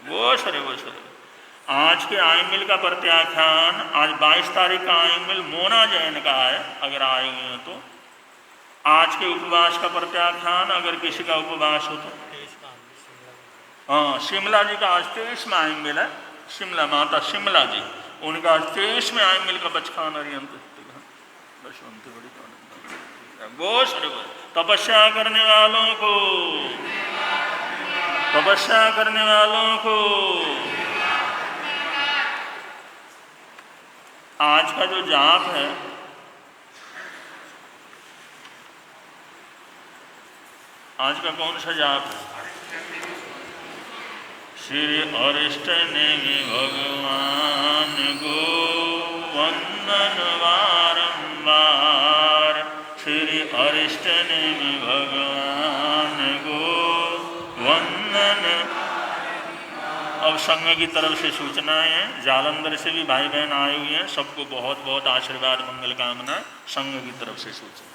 वो सरे आज के आयमिल का प्रत्याख्यान, आज 22 तारीख का आयमिल मोना जैन का है, अगर आए हुए हैं तो। आज के उपवास का प्रत्याख्यान, अगर किसी का उपवास हो तो। हाँ, शिमला जी का आज 23वां आयमिल है, शिमला माता शिमला जी, उनका आज 23वें आयमिल का बचखान गो सर्व। तपस्या करने वालों को, तपस्या करने वालों को आज का जो जाप है, आज का कौन सा जाप है? श्री अरिष्ट नेमि भगवान को वंदन बारंबार, श्री अरिष्ट नेमि भगवान को वंदन। अब संघ की तरफ से सूचनाएं हैं, जालंधर से भी भाई बहन आए हुए हैं, सबको बहुत बहुत आशीर्वाद मंगल कामना। संघ की तरफ से सूचना।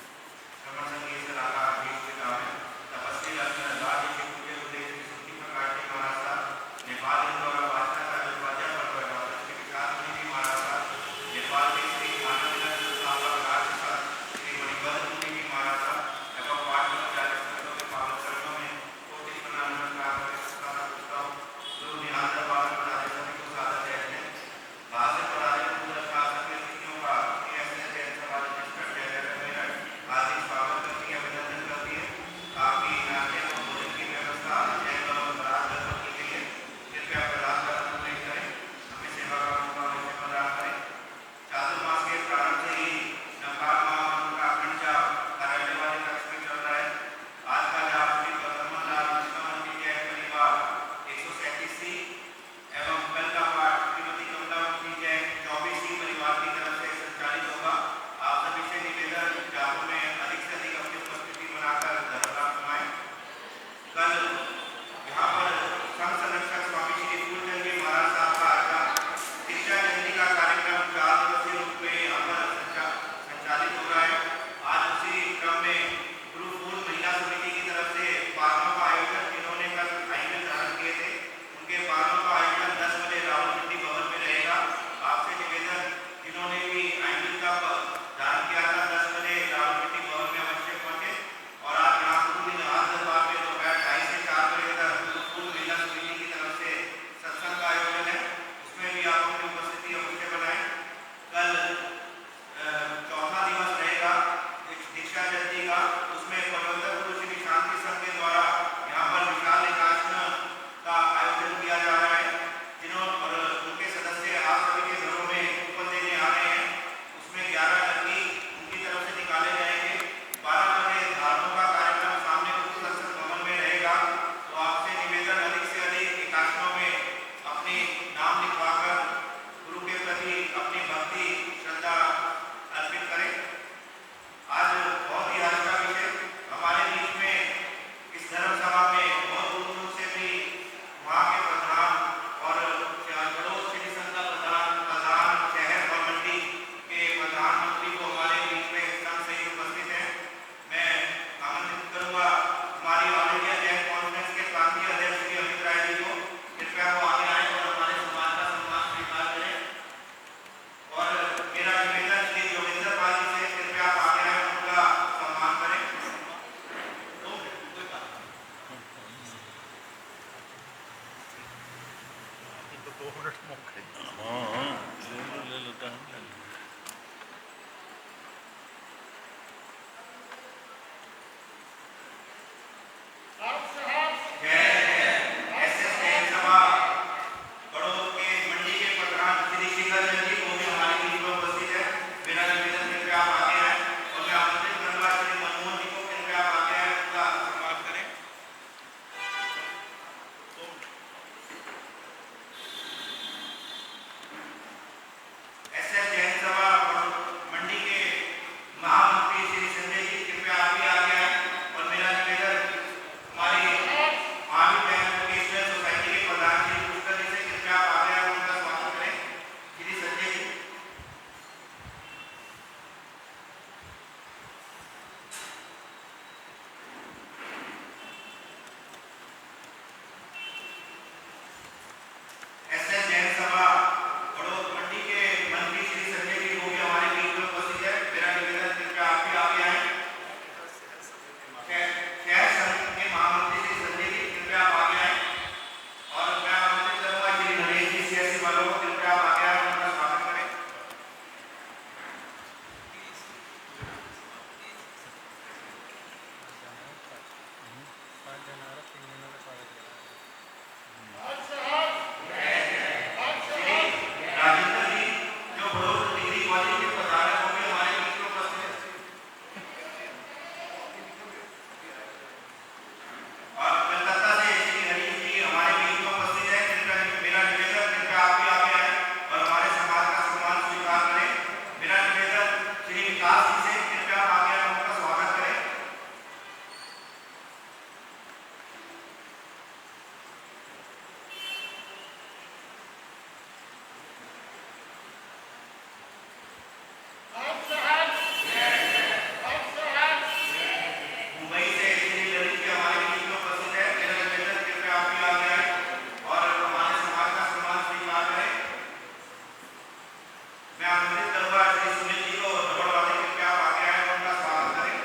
मैं आमंत्रित करूंगा श्री सुनील जी को रबड़ वाले के क्या आगे आए और उनका स्वागत करें।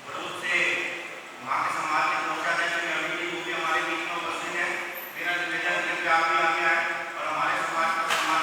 भरूच से मां के समाज के कोषाध्यक्ष श्री अमित जी वो भी हमारे बीच में उपस्थित हैं। मेरा निवेदन है कि आप भी आगे आए और हमारे समाज का सम्मान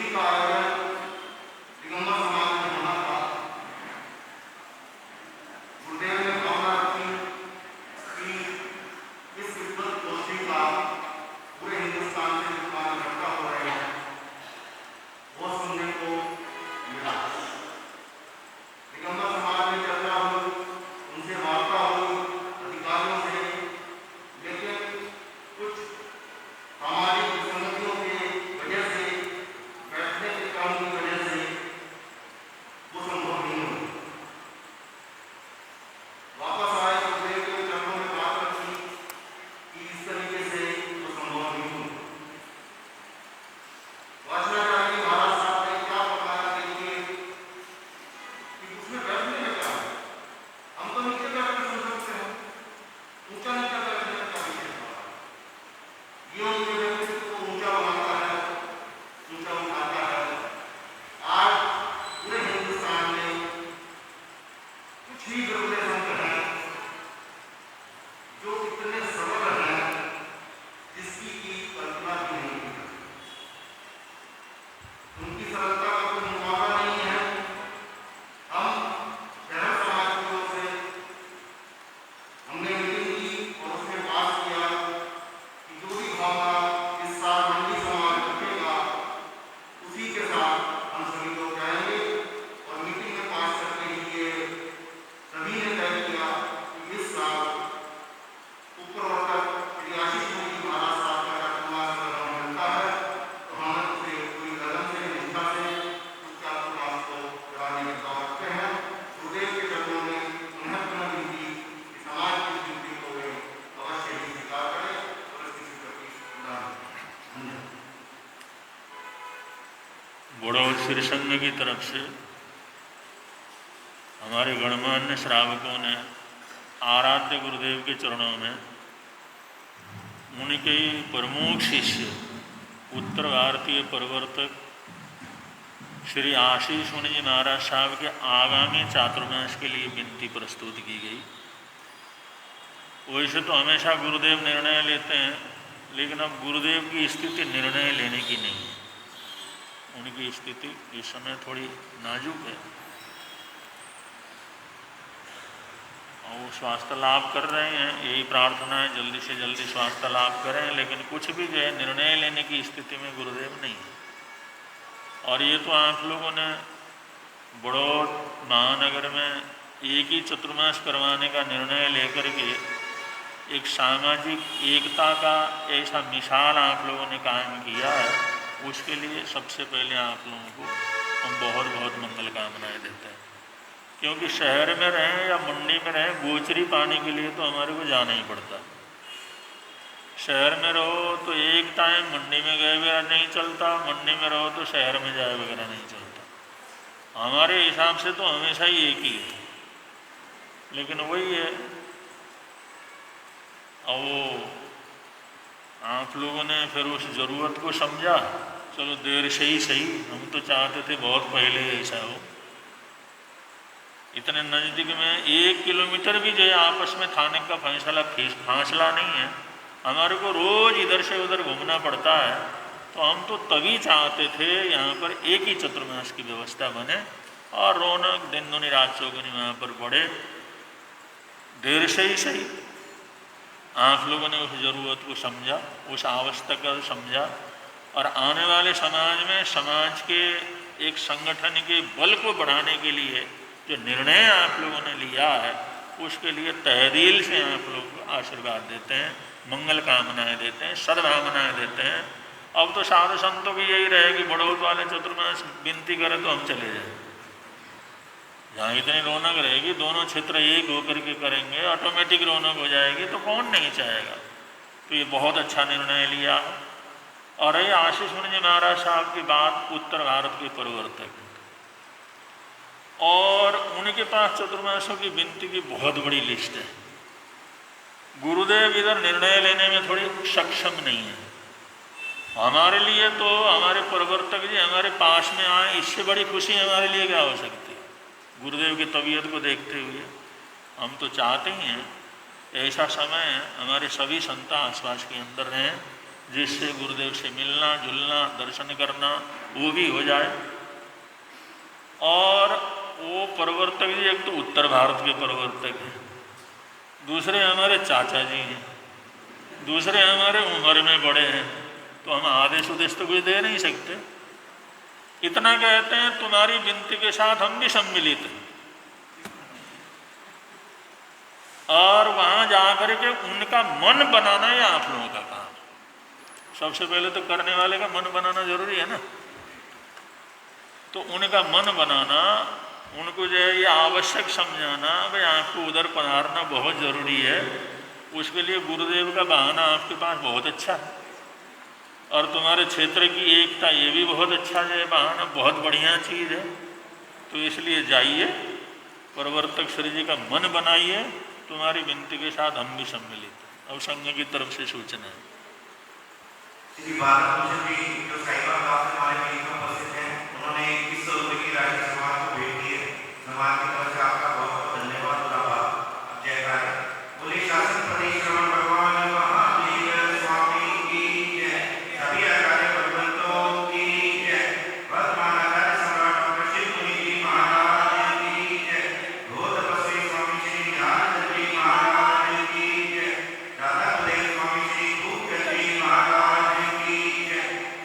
उसी का आयोजन दिगंबर समाज में होना था। गुरुदेव ने भावना रखी कि इस विद्वत गोष्ठी का पूरे हिंदुस्तान से विद्वान इकट्ठा हो रहे हैं, वो सुनने को मिला। दिगंबर समाज में चर्चा हुई, उनसे वार्ता हुई अधिकारियों से, लेकिन कुछ सामाजिक विसंगतियों की वजह से, बैठने के क्रम की वजह से वो संभव नहीं हुई। वापस आए गुरुदेव के चरणों में बात रखी कि इस तरीके से वो संभव नहीं हुई। वाचनाचार्य महाराज साहब ने क्या बताया, देखिए कि उसमें बैठने में क्या है, हम तो नीचे बैठ कर सुन सकते हैं, ऊंचा नीचा बैठने में क्या विशेष बात है। ये उनके व्यक्तित्व को ऊंचा बनाता है, ऊंचा उठाता है। आज पूरे हिंदुस्तान में कुछ ही गुरुदेव संत हैं जो इतने सरल हैं जिसकी की कल्पना भी नहीं की। उनकी सरलता का कोई मुकाबला नहीं है। हम शहर समाज की ओर से हमने मीटिंग की और उसमें पास किया कि जो भी भावना इस साल मंडी समाज रखेगा उसी के साथ हम सभी लोग जाएंगे। और मीटिंग में पास करके ही ये सभी ने तय किया कि इस साल उपप्रवर्तक श्री आशीष मोदी महाराज साहब का चतुर्मास अगर हमें मिलता है तो हम उसे पूरी लगन से, निष्ठा से उस चतुर्मास को कराने की दावत रखते हैं। गुरुदेव के चरणों में पुनः विनती कि समाज की इस विनती को वे अवश्य ही स्वीकार करें और इसकी स्वीकृति प्रदान करें। धन्यवाद। बड़ौद श्री संघ की तरफ से हमारे गणमान्य श्रावकों ने आराध्य गुरुदेव के चरणों में उनके प्रमुख शिष्य उत्तर भारतीय प्रवर्तक श्री आशीष मुनि जी महाराज साहब के आगामी चातुर्मास के लिए विनती प्रस्तुत की गई। वैसे तो हमेशा गुरुदेव निर्णय लेते हैं, लेकिन अब गुरुदेव की स्थिति निर्णय लेने की नहीं है। उनकी स्थिति इस समय थोड़ी नाजुक है और वो स्वास्थ्य लाभ कर रहे हैं। यही प्रार्थना है जल्दी से जल्दी स्वास्थ्य लाभ करें, लेकिन कुछ भी जो है निर्णय लेने की स्थिति में गुरुदेव नहीं है। और ये तो आप लोगों ने बड़ौद महानगर में एक ही चतुर्मास करवाने का निर्णय लेकर के एक सामाजिक एकता का ऐसा मिसाल आप लोगों ने कायम किया है। उसके लिए सबसे पहले आप लोगों को हम बहुत बहुत मंगल कामनाएं देते हैं। क्योंकि शहर में रहें या मंडी में रहें, गोचरी पाने के लिए तो हमारे को जाना ही पड़ता है। शहर में रहो तो एक टाइम मंडी में गए बगैर नहीं चलता, मंडी में रहो तो शहर में जाए वगैरह नहीं चलता। हमारे हिसाब से तो हमेशा ही एक ही है, लेकिन वही है। और वो आप लोगों ने फिर उस ज़रूरत को समझा, चलो देर से ही सही, हम तो चाहते थे बहुत पहले ऐसा हो। इतने नज़दीक में 1 किलोमीटर भी जो है आपस में थाने का फासला नहीं है, हमारे को रोज़ इधर से उधर घूमना पड़ता है। तो हम तो तभी चाहते थे यहाँ पर एक ही चतुर्मास की व्यवस्था बने और रौनक दिन दुनी रात चौगुनी वहाँ पर बढ़े। देर से ही सही आप लोगों ने उस ज़रूरत को समझा, उस आवश्यकता को समझा और आने वाले समाज में समाज के एक संगठन के बल को बढ़ाने के लिए जो निर्णय आप लोगों ने लिया है, उसके लिए तहदील से आप लोग को आशीर्वाद देते हैं, मंगल कामनाएं देते हैं, सद्भावनाएं देते हैं। अब तो साधु संतों की यही रहे कि बड़ौद वाले चतुर्मास विनती करें तो हम चले जाएं। जहाँ इतनी रौनक रहेगी, दोनों क्षेत्र एक होकर के करेंगे, ऑटोमेटिक रौनक हो जाएगी, तो कौन नहीं चाहेगा। तो ये बहुत अच्छा निर्णय लिया। और ये आशीष मुनि जी महाराज साहब की बात उत्तर भारत के प्रवर्तक और उनके पास चतुर्मासों की विनती की बहुत बड़ी लिस्ट है। गुरुदेव इधर निर्णय लेने में थोड़ी सक्षम नहीं है। हमारे लिए तो हमारे प्रवर्तक जी हमारे पास में आए, इससे बड़ी खुशी हमारे लिए क्या हो सकती है। गुरुदेव की तबीयत को देखते हुए हम तो चाहते ही हैं ऐसा समय हमारे सभी संत आसपास के अंदर रहें, जिससे गुरुदेव से मिलना जुलना दर्शन करना वो भी हो जाए। और वो प्रवर्तक जी एक तो उत्तर भारत के प्रवर्तक हैं, दूसरे हमारे चाचा जी हैं, दूसरे हमारे उम्र में बड़े हैं, तो हम आदेश उदेश तो कोई दे नहीं सकते। इतना कहते हैं तुम्हारी विनती के साथ हम भी सम्मिलित हैं। और वहां जाकर के उनका मन बनाना ही आप लोगों का काम है। सबसे पहले तो करने वाले का मन बनाना जरूरी है ना। तो उनका मन बनाना, उनको जो है ये आवश्यक समझाना भाई आपको उधर पधारना बहुत ज़रूरी है, उसके लिए गुरुदेव का बहाना आपके पास बहुत अच्छा है। और तुम्हारे क्षेत्र की एकता ये भी बहुत अच्छा है बहाना, बहुत बढ़िया चीज़ है। तो इसलिए जाइए, प्रवर्तक श्री जी का मन बनाइए, तुम्हारी विनती के साथ हम भी सम्मिलित हैं। और संघ की तरफ से सूचना है। श्री बालाभूषण जी जो साहिबान दास हमारे बीच में उपस्थित हैं, उन्होंने 2100 रुपये की राशि समाज को भेंट की है। समाज की तरफ से आपका बहुत बहुत धन्यवाद और आभार। अब जयकार है। बोले शासन प्रदेश श्रवण भगवान महावीर स्वामी की जय। सभी आचार्य भगवंतों की जय। वर्तमान आचार्य सम्राट डॉक्टर शिव मुनि जी महाराज की जय। घोर तपस्वी स्वामी श्री ज्ञानचंद जी महाराज की जय। दादा कुलदेव स्वामी श्री खूबचंद जी महाराज की जय।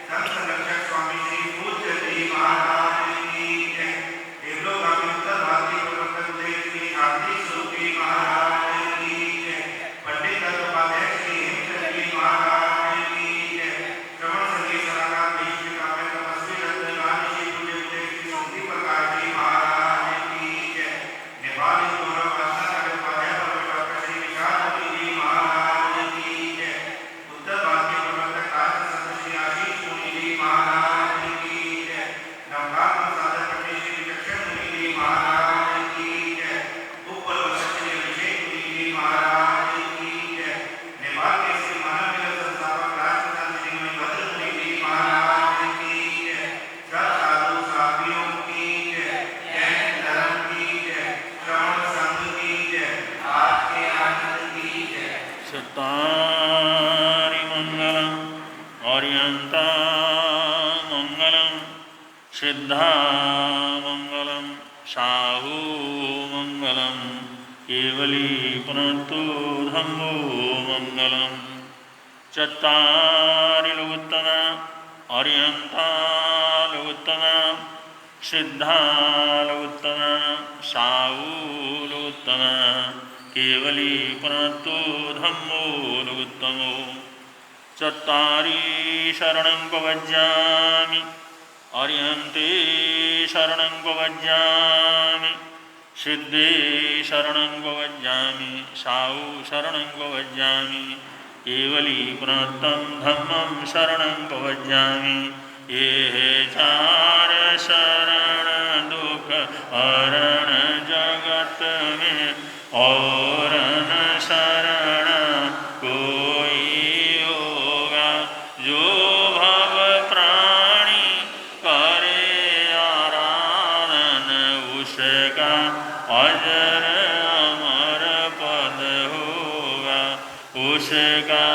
संत संरक्षक स्वामी श्री फूलचंद जी महाराज की जय। देवलोक उत्तर भारतीय प्रवर्तक कुलदेव श्री शांति स्वरूप जी महाराज की जय। पंडित तत्वोपाध्याय श्री हेमचंद जी महाराज की जय। श्रवण संगीत सलाहकार विश्व काव्य तपस्वी रत्न रानी श्री पूज्य कुलदेव श्री सुंदरी प्रकाश जी महाराज की जय। नेपाल गौरव आस्था नगर उपाध्याय डॉक्टर श्री विशाल मुनि जी महाराज की जय। उत्तर भारतीय प्रवर्तक राष्ट्र संत श्री आशीष मुनि जी महाराज की जय। नवकाल संसाधक पंडित श्री विचक्षण मुनि जी महाराज की जय। उपप्रवर्तक श्री अभिषेक मुनि जी महाराज की जय। नेपाल के श्री मानव मिलन संस्थापक राष्ट्र संत श्री मणिभद्र मुनि जी महाराज की जय। सब साधु साथियों की जय। जैन धर्म की जय। श्रवण संघ की जय। आज के आनंद की जय। सतारि मंगलम और्यंता मंगलम सिद्धा मंगलम साहू मंगलम केवली पुनर्तो धम्मो मंगलम। चत्तारि लोकोत्तमा और्यंता लोकोत्तमा सिद्धा लोकोत्तमा साहू लोकोत्तमा केवली पुनर्तो धम्मो लोकोत्तमो। चत्तारि शरणं प्रपद्यामि अर्यन्ते शरणं प्रपद्यामि सिद्धे शरणं प्रपद्यामि साहु शरणं प्रपद्यामि केवली पुनर्तं धम्मं शरणं प्रपद्यामि। ये चार शरण दुख हरण जगत में और न शरण कोई होगा। जो भव प्राणी करे आराधन उसका अजर अमर पद होगा। उसका